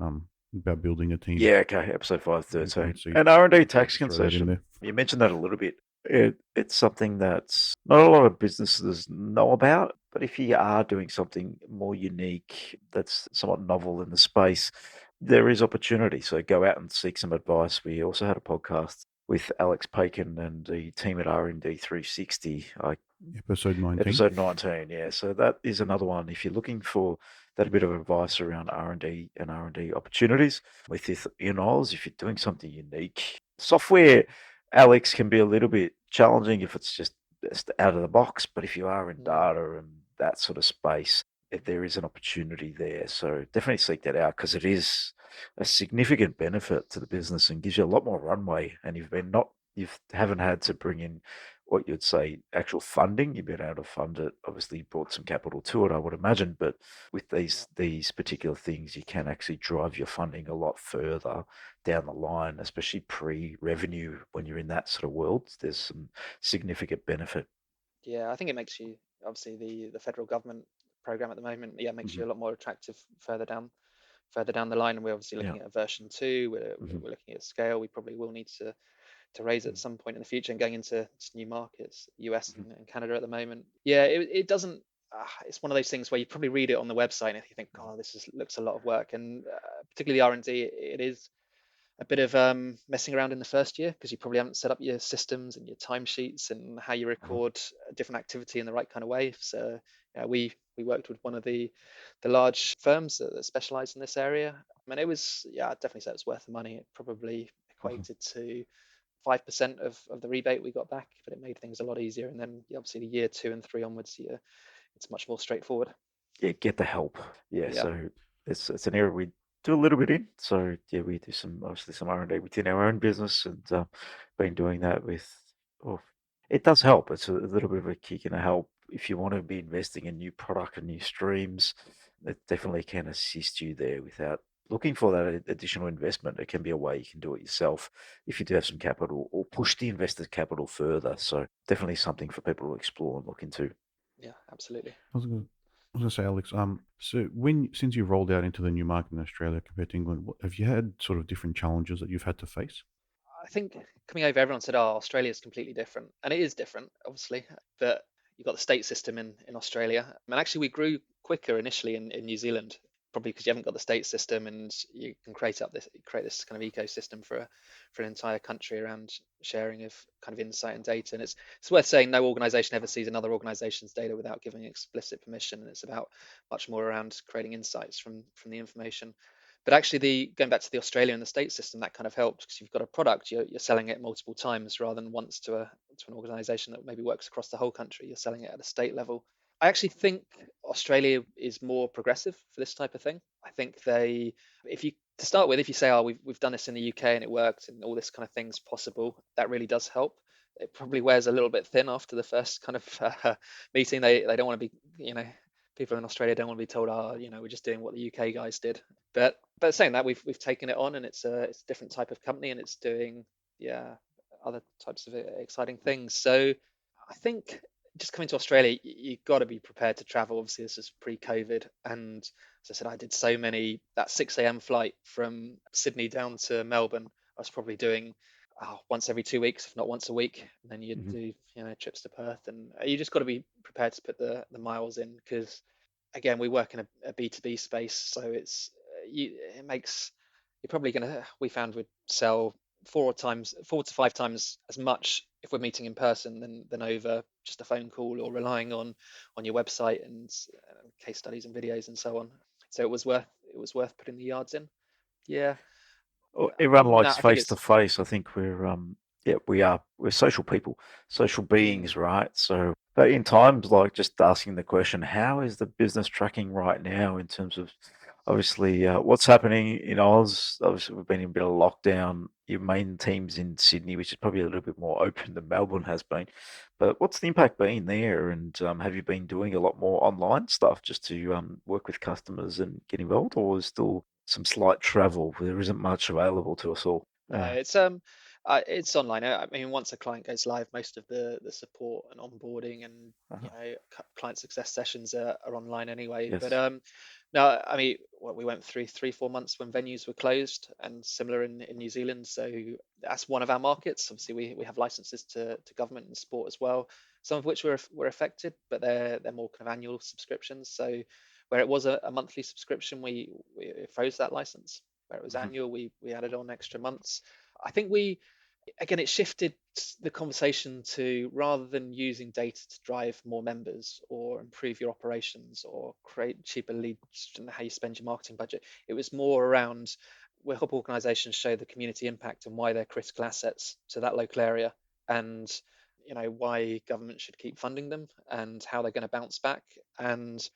about building a team. Yeah, okay, episode You 513. can see. And R&D I'll tax just throw that in concession. there. You mentioned that a little bit. It's something that's not a lot of businesses know about, but if you are doing something more unique that's somewhat novel in the space, there is opportunity. So go out and seek some advice. We also had a podcast with Alex Pakin and the team at R&D 360. Episode 19. Episode 19, yeah. So that is another one. If you're looking for that bit of advice around R&D and R&D opportunities with this in Oz, if you're doing something unique, software, Alex, can be a little bit challenging if it's just out of the box. But if you are in data and that sort of space, there is an opportunity there. So definitely seek that out because it is a significant benefit to the business and gives you a lot more runway. And you haven't had to bring in what you'd say actual funding. You've been able to fund it. Obviously, you brought some capital to it, I would imagine. But with these particular things, you can actually drive your funding a lot further down the line, especially pre-revenue. When you're in that sort of world, there's some significant benefit. Yeah, I think it makes you, obviously the federal government program at the moment, makes you a lot more attractive further down the line. And we're obviously Yeah. looking at version 2. We're looking at scale. We probably will need to raise at some point in the future and going into new markets, US and Canada at the moment. Yeah, it doesn't. It's one of those things where you probably read it on the website and you think, oh, looks a lot of work. And particularly R&D, it is a bit of messing around in the first year because you probably haven't set up your systems and your timesheets and how you record a different activity in the right kind of way. So we worked with one of the large firms that specialize in this area. I mean, it was, I'd definitely say it was worth the money. It probably equated to 5% of the rebate we got back, but it made things a lot easier. And then obviously the year 2 and 3 onwards, it's much more straightforward. Yeah, get the help. Yeah, Yeah. so it's an area we do a little bit in. So yeah, we do obviously some R&D within our own business, and been doing that with. Oh, it does help. It's a little bit of a kick and a help if you want to be investing in new product and new streams. It definitely can assist you there without looking for that additional investment. It can be a way you can do it yourself if you do have some capital or push the investor capital further. So definitely something for people to explore and look into. Yeah, absolutely. I was going to say, Alex. So since you rolled out into the new market in Australia compared to England, have you had sort of different challenges that you've had to face? I think coming over, everyone said, "Oh, Australia is completely different," and it is different, obviously. But you've got the state system in Australia, and actually we grew quicker initially in New Zealand, probably because you haven't got the state system, and you can create this kind of ecosystem for an entire country around sharing of kind of insight and data. And it's worth saying, no organization ever sees another organization's data without giving explicit permission, and it's about much more around creating insights from the information. But actually, going back to the Australia and the state system, that kind of helps because you've got a product, you're selling it multiple times rather than once to an organization that maybe works across the whole country. You're selling it at a state level. I actually think Australia is more progressive for this type of thing. I think if you to start with, if you say, oh, we've done this in the UK and it worked and all this kind of thing's possible, that really does help. It probably wears a little bit thin after the first kind of meeting. They don't want to be, people in Australia don't want to be told, oh, we're just doing what the UK guys did. But saying that, we've taken it on, and it's a different type of company, and it's doing other types of exciting things. So I think just coming to Australia, you've got to be prepared to travel. Obviously, this is pre-COVID, and as I said, I did so many. That 6 a.m. flight from Sydney down to Melbourne, I was probably doing once every 2 weeks, if not once a week. And then you'd do trips to Perth, and you just got to be prepared to put the miles in, because again, we work in a B2B space, so it makes you're probably gonna we found we'd sell 4 to 5 times as much if we're meeting in person than over just a phone call or relying on your website and case studies and videos and so on. So it was worth putting the yards in. Yeah. Everyone Other than likes that, I think face to it's face. I think we're social people, social beings, right? So, but in times like just asking the question, how is the business tracking right now in terms of obviously what's happening in Oz? Obviously, we've been in a bit of lockdown. Your main team's in Sydney, which is probably a little bit more open than Melbourne has been. But what's the impact been there? And have you been doing a lot more online stuff just to work with customers and get involved, or is still some slight travel? There isn't much available to us all. No, it's online. I mean, once a client goes live, most of the support and onboarding and Uh-huh. client success sessions are online anyway. But Yes. no, I mean, we went through 3-4 months when venues were closed, and similar in New Zealand. So that's one of our markets. Obviously, we have licenses to government and sport as well, some of which were affected, but they're more kind of annual subscriptions. So where it was a monthly subscription, we froze that license. Where it was Mhm. annual, we added on extra months. I think again, it shifted the conversation to, rather than using data to drive more members or improve your operations or create cheaper leads and how you spend your marketing budget, it was more around, we help organizations show the community impact and why they're critical assets to that local area, and why government should keep funding them and how they're going to bounce back. And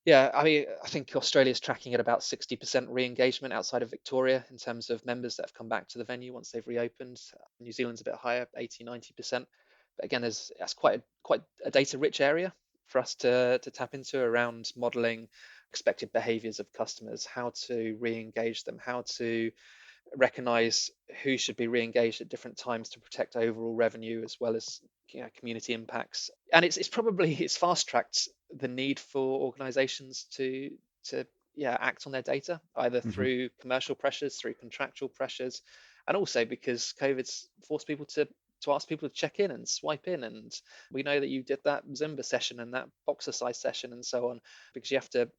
yeah, I mean, I think Australia's tracking at about 60% re-engagement outside of Victoria in terms of members that have come back to the venue once they've reopened. New Zealand's a bit higher, 80-90%. But again, that's quite a data-rich area for us to tap into around modeling expected behaviors of customers, how to re-engage them, how to recognize who should be re-engaged at different times to protect overall revenue as well as community impacts. And it's fast tracked the need for organizations to act on their data, either Mhm. through commercial pressures, through contractual pressures, and also because COVID's forced people to ask people to check in and swipe in. And we know that you did that Zumba session and that boxer size session and so on, because you have to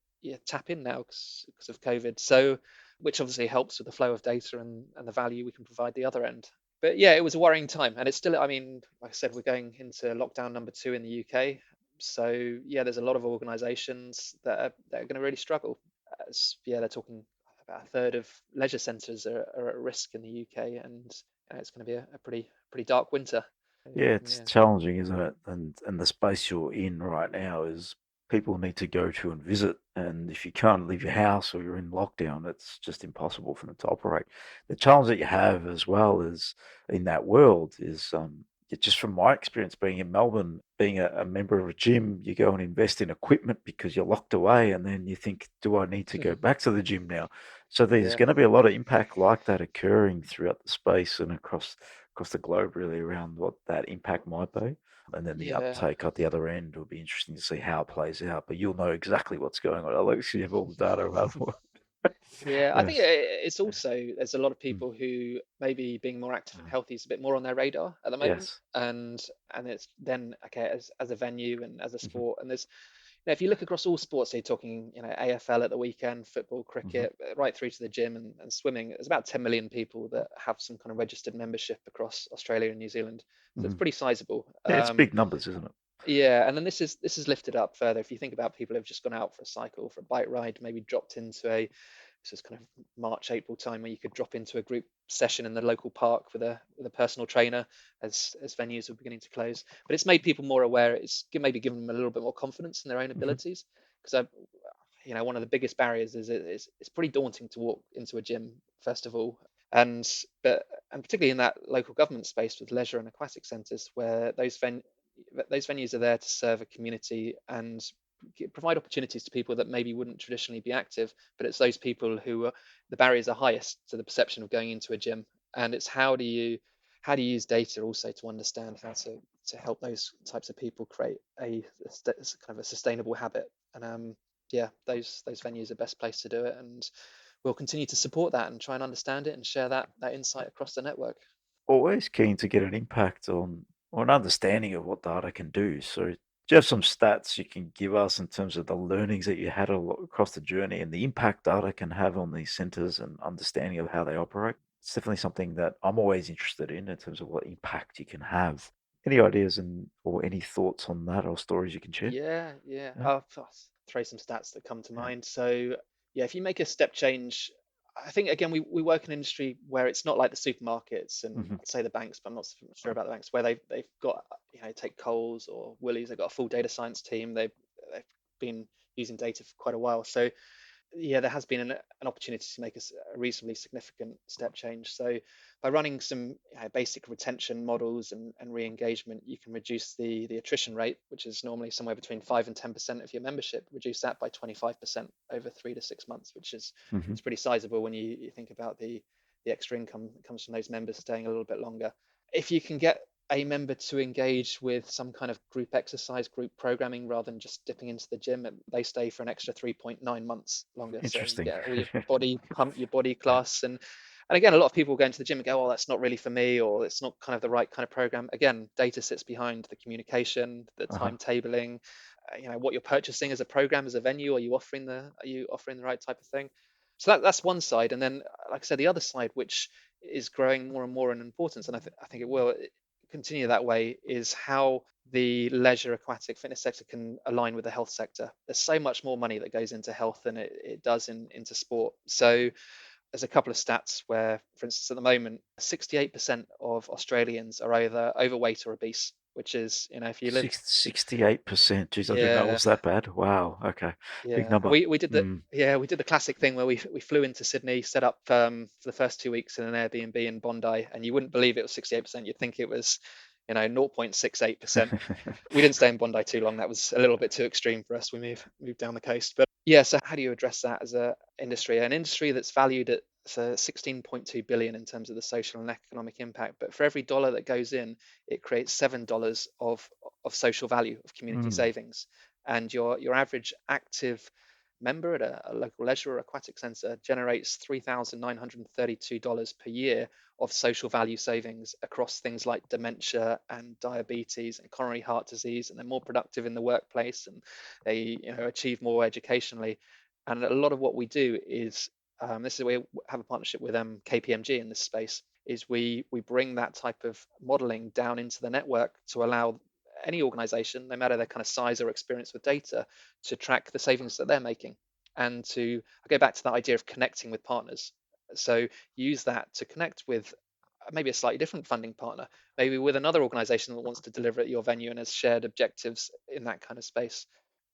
tap in now because of COVID. So, which obviously helps with the flow of data and the value we can provide the other end. But yeah, it was a worrying time, and it's still. I mean, like I said, we're going into lockdown number 2 in the UK. So yeah, there's a lot of organisations that are going to really struggle. They're talking about a third of leisure centres are at risk in the UK, and it's going to be a pretty dark winter. Yeah, it's Yeah. challenging, isn't it? And the space you're in right now is people need to go to and visit. And if you can't leave your house or you're in lockdown, it's just impossible for them to operate. The challenge that you have as well is in that world is just from my experience being in Melbourne, being a member of a gym, you go and invest in equipment because you're locked away, and then you think, do I need to go back to the gym now? So there's Yeah. going to be a lot of impact like that occurring throughout the space and across the globe really around what that impact might be. And then the Yeah. uptake at the other end will be interesting to see how it plays out. But you'll know exactly what's going on, Alex. You have all the data available. Yeah, I think Yes. it's also, there's a lot of Mm. people who maybe being more active and Mm. healthy is a bit more on their radar at the moment, Yes. and it's then okay as a venue and as a Hmm. sport, and there's if you look across all sports, so you're talking AFL at the weekend, football, Hmm. cricket, right through to the gym and swimming. There's about 10 million people that have some kind of registered membership across Australia and New Zealand, so it's Hmm. pretty sizable. Yeah, it's big numbers, isn't it? Yeah, and then this is lifted up further. If you think about people who've just gone out for a cycle, for a bike ride, maybe dropped into a So it's kind of March, April time where you could drop into a group session in the local park with a personal trainer as venues are beginning to close. But it's made people more aware. It's maybe given them a little bit more confidence in their own Hmm. abilities. Because one of the biggest barriers is it's pretty daunting to walk into a gym first of all, and particularly in that local government space with leisure and aquatic centres where those venues are there to serve a community and provide opportunities to people that maybe wouldn't traditionally be active, but it's those people who are the barriers are highest to the perception of going into a gym. And it's how do you use data also to understand how to help those types of people create kind of a sustainable habit. And yeah, those venues are best placed to do it, and we'll continue to support that and try and understand it and share that insight across the network. Always keen to get an impact on or an understanding of what data can do. So, do you have some stats you can give us in terms of the learnings that you had across the journey and the impact data can have on these centers and understanding of how they operate? It's definitely something that I'm always interested in terms of what impact you can have. Any ideas or any thoughts on that or stories you can share? Yeah. Yeah. I'll throw some stats that come to Yeah. mind. So yeah, if you make a step change, I think again we work in an industry where it's not like the supermarkets and Hmm. I'd say the banks, but I'm not sure about the banks, where they've got take Coles or Woolies, they've got a full data science team. They've been using data for quite a while. So yeah, there has been an opportunity to make a reasonably significant step change. So by running some basic retention models and re-engagement, you can reduce the attrition rate, which is normally somewhere between 5 and 10% of your membership, reduce that by 25% over 3 to 6 months, which is Hmm. it's pretty sizable when you think about the extra income that comes from those members staying a little bit longer. If you can get a member to engage with some kind of group exercise, group programming, rather than just dipping into the gym, they stay for an extra 3.9 months longer. So you Interesting. get all your body pump, your body class, and again, a lot of people go into the gym and go, "Oh, that's not really for me," or "It's not kind of the right kind of program." Again, data sits behind the communication, the Uh-huh. timetabling, what you're purchasing as a program, as a venue. Are you offering the right type of thing? So that's one side, and then, like I said, the other side, which is growing more and more in importance, and I think it will continue that way, is how the leisure aquatic fitness sector can align with the health sector. There's so much more money that goes into health than it does into sport. So there's a couple of stats where, for instance, at the moment, 68% of Australians are either overweight or obese, which is, if you live, 68%. Geez, I didn't know it yeah, was that bad. Wow. Okay. Big yeah, number. Mm. we did the classic thing where we flew into Sydney, set up for the first 2 weeks in an Airbnb in Bondi, and you wouldn't believe it was 68%. You'd think it was, 0.68%. We didn't stay in Bondi too long. That was a little bit too extreme for us. We moved down the coast. But yeah, so how do you address that as a industry? An industry that's valued at 16.2 billion in terms of the social and economic impact. But for every dollar that goes in, it creates $7 of social value, of community Mm. savings. And your average active member at a local leisure or aquatic centre generates $3,932 per year of social value savings across things like dementia and diabetes and coronary heart disease, and they're more productive in the workplace, and they achieve more educationally. And a lot of what we do is this is where we have a partnership with KPMG in this space, is we bring that type of modeling down into the network to allow any organization, no matter their kind of size or experience with data, to track the savings that they're making. And I go back to that idea of connecting with partners. So use that to connect with maybe a slightly different funding partner, maybe with another organization that wants to deliver at your venue and has shared objectives in that kind of space.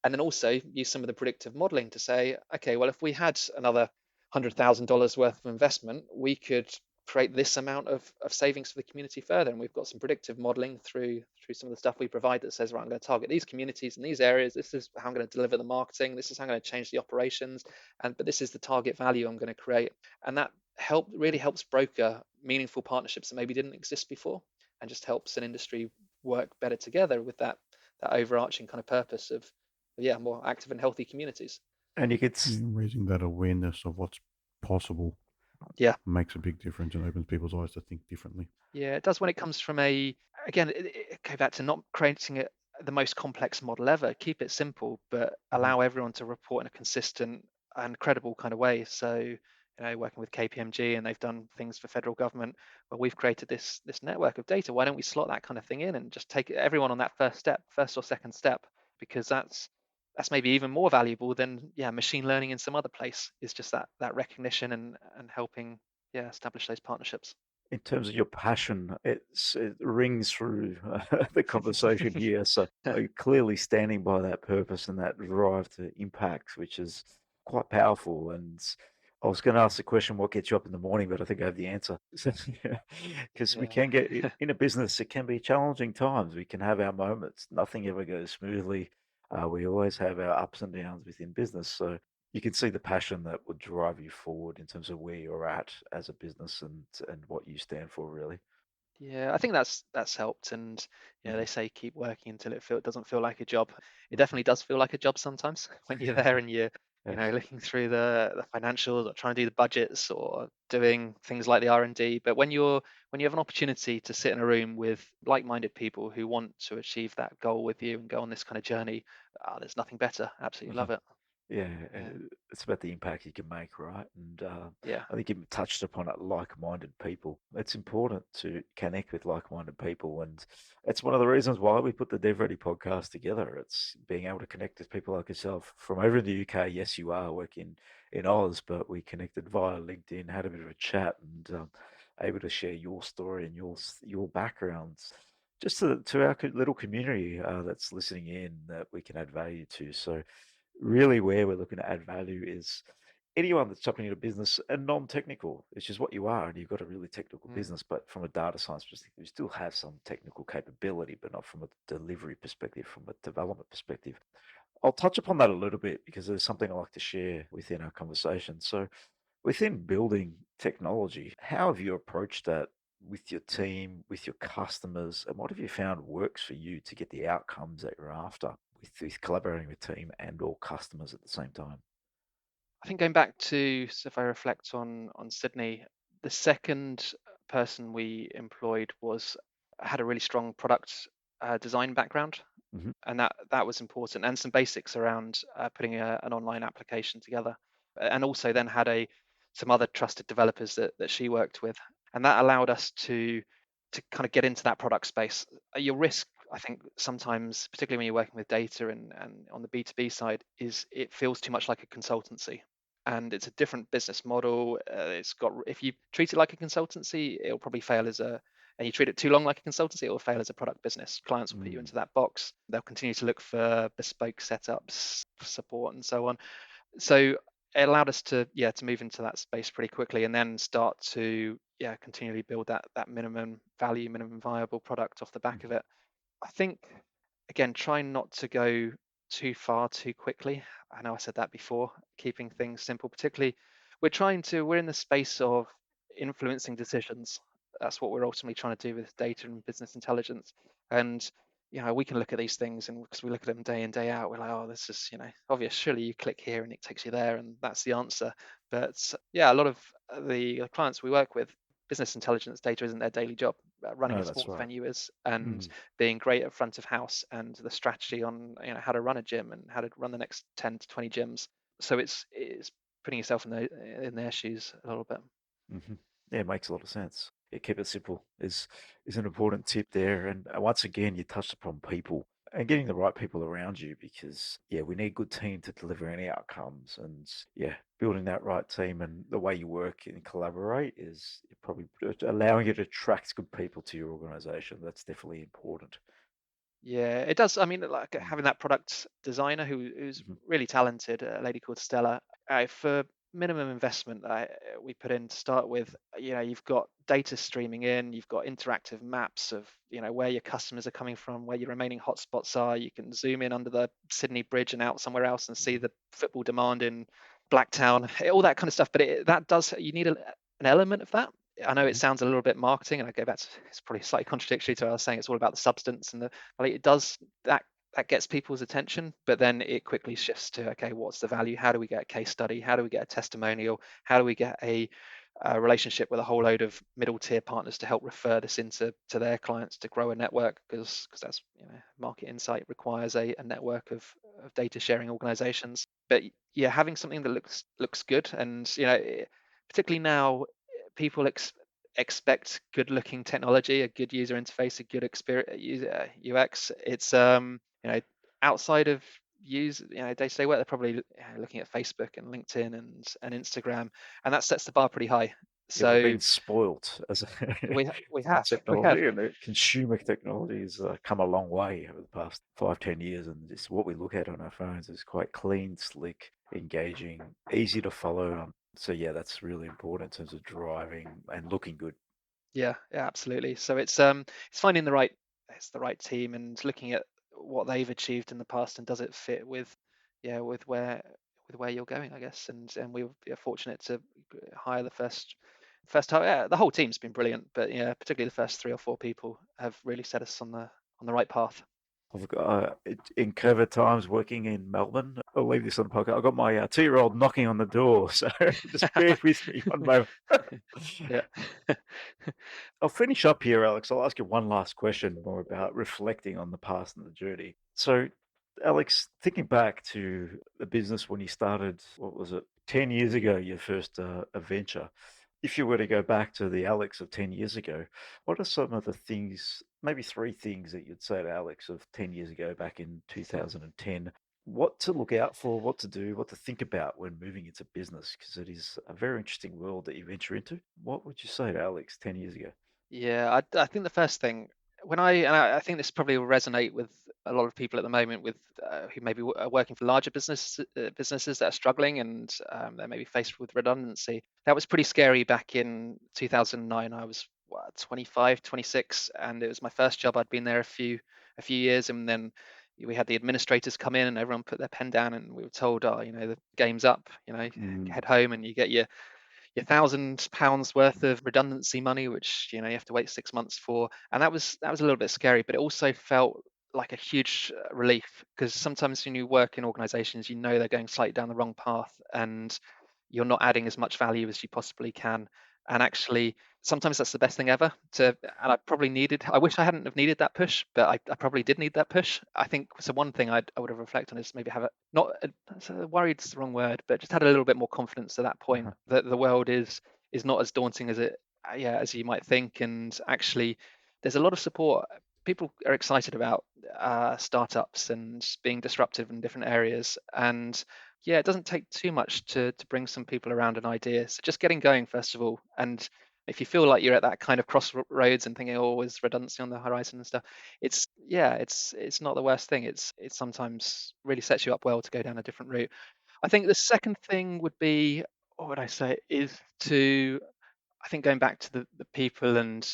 And then also use some of the predictive modeling to say, okay, well, if we had another $100,000 worth of investment, we could create this amount of savings for the community further. And we've got some predictive modeling through some of the stuff we provide that says, right, I'm going to target these communities in these areas. This is how I'm going to deliver the marketing. This is how I'm going to change the operations. But this is the target value I'm going to create. And that really helps broker meaningful partnerships that maybe didn't exist before, and just helps an industry work better together with that overarching kind of purpose of more active and healthy communities. And you could, Yeah, raising that awareness of what's possible Yeah. makes a big difference and opens people's eyes to think differently. Yeah, it does when it comes from again, it go back to not creating the most complex model ever. Keep it simple, but Mhm. allow everyone to report in a consistent and credible kind of way. So, working with KPMG, and they've done things for federal government, but we've created this network of data. Why don't we slot that kind of thing in and just take everyone on that first or second step? Because that's maybe even more valuable than machine learning in some other place, is just that recognition and helping establish those partnerships. In terms of your passion, it rings through the conversation here. So you're clearly standing by that purpose and that drive to impact, which is quite powerful. And I was going to ask the question, what gets you up in the morning? But I think I have the answer. Because we Yeah. can get in a business, it can be challenging times. We can have our moments. Nothing ever goes smoothly. We always have our ups and downs within business. So you can see the passion that would drive you forward in terms of where you're at as a business and what you stand for, really. Yeah, I think that's helped, and they Mhm, say keep working until it doesn't feel like a job. It mhm. definitely does feel like a job sometimes when you're there and you're Yes. looking through the financials or trying to do the budgets or doing things like the R&D. But when you have an opportunity to sit in a room with like-minded people who want to achieve that goal with you and go on this kind of journey, there's nothing better. Absolutely Mhm. love it. Yeah, Yeah, it's about the impact you can make, right? And yeah, I think you touched upon it, like-minded people. It's important to connect with like-minded people, and it's one of the reasons why we put the DevReady podcast together. It's being able to connect with people like yourself from over in the UK. Yes, you are working in Oz, but we connected via LinkedIn, had a bit of a chat, and able to share your story and your backgrounds. Just to our little community that's listening in, that we can add value to. So, really where we're looking to add value is anyone that's jumping into business and non-technical, which is what you are, and you've got a really technical mm, business, but from a data science perspective, you still have some technical capability, but not from a delivery perspective, from a development perspective. I'll touch upon that a little bit because there's something I like to share within our conversation. So, within building technology, how have you approached that with your team, with your customers, and what have you found works for you to get the outcomes that you're after with collaborating with team and or customers at the same time? I think going back to, so if I reflect on Sydney, the second person we employed had a really strong product design background, Hmm. and that was important, and some basics around putting an online application together, and also then had some other trusted developers that she worked with, and that allowed us to kind of get into that product space. Your risk, I think, sometimes, particularly when you're working with data and on the B2B side, is it feels too much like a consultancy. And it's a different business model. If you treat it like a consultancy, it'll probably fail and you treat it too long like a consultancy, it will fail as a product business. Clients will put you Mm, into that box. They'll continue to look for bespoke setups, support, and so on. So it allowed us to move into that space pretty quickly and then start to continually build that minimum value, minimum viable product off the back of mhm, it. I think, again, trying not to go too far too quickly. I know I said that before, keeping things simple, particularly we're in the space of influencing decisions. That's what we're ultimately trying to do with data and business intelligence. And we can look at these things, and because we look at them day in, day out, we're like, oh, this is, obvious. Surely you click here and it takes you there, and that's the answer. But yeah, a lot of the clients we work with, business intelligence data isn't their daily job. Running a no, that's sports right. venue is, and Mm, being great at front of house and the strategy on how to run a gym and how to run the next 10 to 20 gyms. So it's putting yourself in their shoes a little bit. mhm. Yeah, it makes a lot of sense. Yeah, keep it simple is an important tip there. And once again, you touched upon people and getting the right people around you because yeah, we need a good team to deliver any outcomes. And yeah, building that right team and the way you work and collaborate is probably allowing you to attract good people to your organization. That's definitely important. Yeah, it does. I mean, like Mm, having that product designer who's mhm, really talented, a lady called Stella. For minimum investment we put in to start with, you've got data streaming in, you've got interactive maps of, where your customers are coming from, where your remaining hotspots are. You can zoom in under the Sydney Bridge and out somewhere else and see mhm, the football demand in Blacktown, all that kind of stuff. But you need an element of that. I know it mhm. sounds a little bit marketing, and I go back to, it's probably slightly contradictory to what I was saying. It's all about the substance and well, it does that gets people's attention, but then it quickly shifts to, okay, what's the value? How do we get a case study? How do we get a testimonial? How do we get a relationship with a whole load of middle tier partners to help refer this into their clients to grow a network? Because that's, market insight requires a network of data sharing organizations. But yeah, having something that looks good, and particularly now, people expect good looking technology, a good user interface, a good experience, UX. It's outside of use, day-to-day work, they're probably looking at Facebook and LinkedIn and Instagram, and that sets the bar pretty high. Yeah, we've So been spoilt as a we have. technology, and the consumer technology has come a long way over the past 5, 10 years, and just what we look at on our phones is quite clean, slick, engaging, easy to follow. So yeah, that's really important in terms of driving and looking good. Yeah, absolutely. So it's finding it's the right team and looking at what they've achieved in the past and does it fit with where you're going, I guess. And we were fortunate to hire the first time. Yeah, the whole team's been brilliant, but yeah, particularly the first 3 or 4 people have really set us on the right path. I've got, in COVID times working in Melbourne, I'll leave this on the podcast. I've got my 2-year-old knocking on the door, so just bear with me one moment. Yeah. I'll finish up here, Alex. I'll ask you one last question more about reflecting on the past and the journey. So, Alex, thinking back to the business when you started, what was it, 10 years ago, your first venture. If you were to go back to the Alex of 10 years ago, what are some of the things, maybe 3 things that you'd say to Alex of 10 years ago back in 2010? What to look out for, what to do, what to think about when moving into business? Because it is a very interesting world that you venture into. What would you say to Alex 10 years ago? Yeah, I think the first thing I think this probably will resonate with a lot of people at the moment with who maybe are working for larger businesses that are struggling and they're maybe faced with redundancy. That was pretty scary back in 2009. I was 25, 26, and it was my first job. I'd been there a few years, and then we had the administrators come in and everyone put their pen down, and we were told, oh, the game's up. Head home and you get your £1,000 worth of redundancy money, which you have to wait 6 months for, and that was a little bit scary, but it also felt like a huge relief because sometimes when you work in organisations, they're going slightly down the wrong path, and you're not adding as much value as you possibly can. And actually, sometimes that's the best thing ever. And I wish I hadn't have needed that push, but I probably did need that push. I think so. One thing I would have reflected on is maybe have worried's the wrong word, but just had a little bit more confidence at that point that the world is not as daunting as as you might think. And actually, there's a lot of support. People are excited about startups and being disruptive in different areas, and yeah, it doesn't take too much to bring some people around an idea. So just getting going first of all, and if you feel like you're at that kind of crossroads and thinking, oh, is redundancy on the horizon and stuff, it's not the worst thing. It sometimes really sets you up well to go down a different route. I think the second thing would be, what would I say, is to, I think, going back to the people and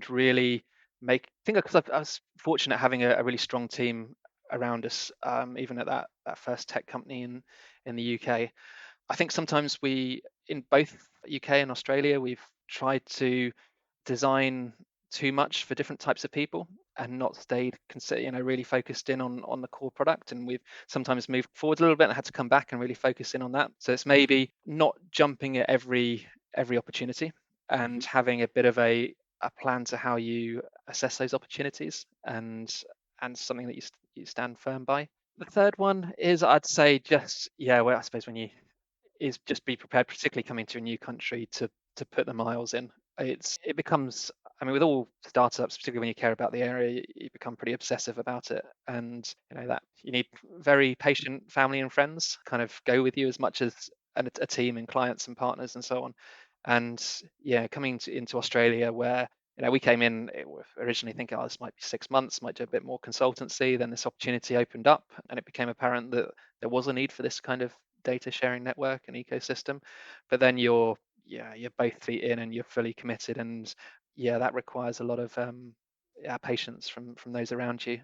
really make, I think, because I was fortunate having a really strong team around us, even at that first tech company in the UK. I think sometimes we, in both UK and Australia, we've tried to design too much for different types of people and not stayed really focused in on the core product, and we've sometimes moved forward a little bit and had to come back and really focus in on that. So it's maybe not jumping at every opportunity and having a bit of a plan to how you assess those opportunities, and something that you stand firm by. The third one is, I'd say, just I suppose when you is just be prepared, particularly coming to a new country, to put the miles in. It becomes, I mean, with all startups, particularly when you care about the area, you become pretty obsessive about it, and that you need very patient family and friends kind of go with you as much as a team and clients and partners and so on. And coming into Australia, where we came in originally thinking, oh, this might be 6 months, might do a bit more consultancy. Then this opportunity opened up, and it became apparent that there was a need for this kind of data sharing network and ecosystem. But then you're both feet in and you're fully committed, and that requires a lot of patience from those around you.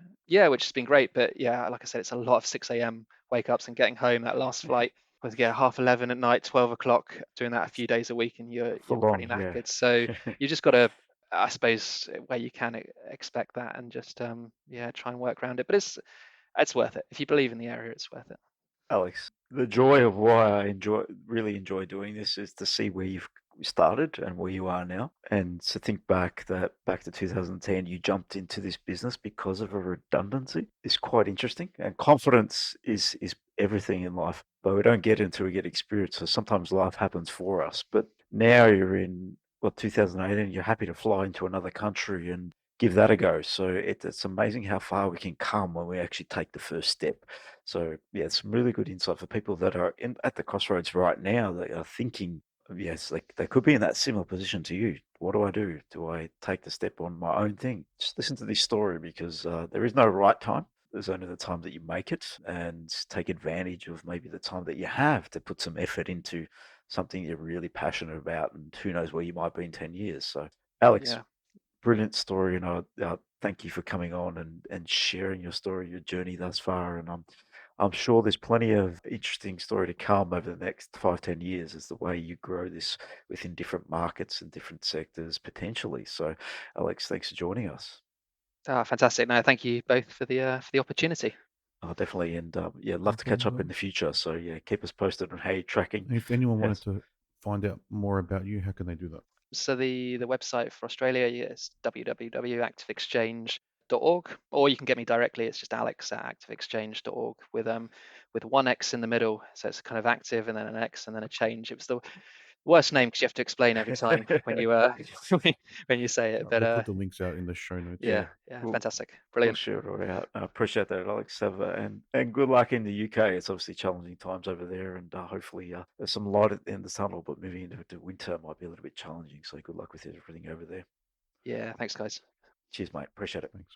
Which has been great. But like I said, it's a lot of 6 a.m. wake ups and getting home. That last flight was 11:30 at night, 12 o'clock, doing that a few days a week, and you're Full pretty on, yeah. knackered. So you just got to, I suppose, where you can expect that, and just try and work around it. But it's worth it. If you believe in the area, it's worth it. Alex, the joy of why I really enjoy doing this is to see where you've started and where you are now, and to think back to 2010, you jumped into this business because of a redundancy is quite interesting. And confidence is everything in life, but we don't get until we get experience. So sometimes life happens for us. But now you're in 2018, you're happy to fly into another country and give that a go. So it's amazing how far we can come when we actually take the first step. So yeah, it's some really good insight for people that are at the crossroads right now that are thinking, yes, like they could be in that similar position to you. What do I do? Do I take the step on my own thing? Just listen to this story because there is no right time. There's only the time that you make it, and take advantage of maybe the time that you have to put some effort into something you're really passionate about, and who knows where you might be in 10 years. So, Alex, Yeah. brilliant story, and I thank you for coming on and sharing your story, your journey thus far. And I'm sure there's plenty of interesting story to come over the next 5, 10 years as the way you grow this within different markets and different sectors potentially. So, Alex, thanks for joining us. Fantastic. No, thank you both for the opportunity. Oh, definitely, and yeah, No love to catch problem at up in all. the future. So yeah, keep us posted on how you're tracking. If anyone wanted Yes. to find out more about you, how can they do that? So the website for Australia is www.activeexchange.org, or you can get me directly. It's just alex@activeexchange.org with one X in the middle. So it's kind of active and then an X and then a change. It was the worst name because you have to explain every time when you when you say it. We'll But put the links out in the show notes. Yeah, yeah, we'll fantastic, we'll brilliant. share it all out. I appreciate that, Alex. And good luck in the UK. It's obviously challenging times over there, and hopefully there's some light at the end of the tunnel. But moving into winter might be a little bit challenging. So good luck with everything over there. Yeah, thanks, guys. Cheers, mate. Appreciate it. Thanks.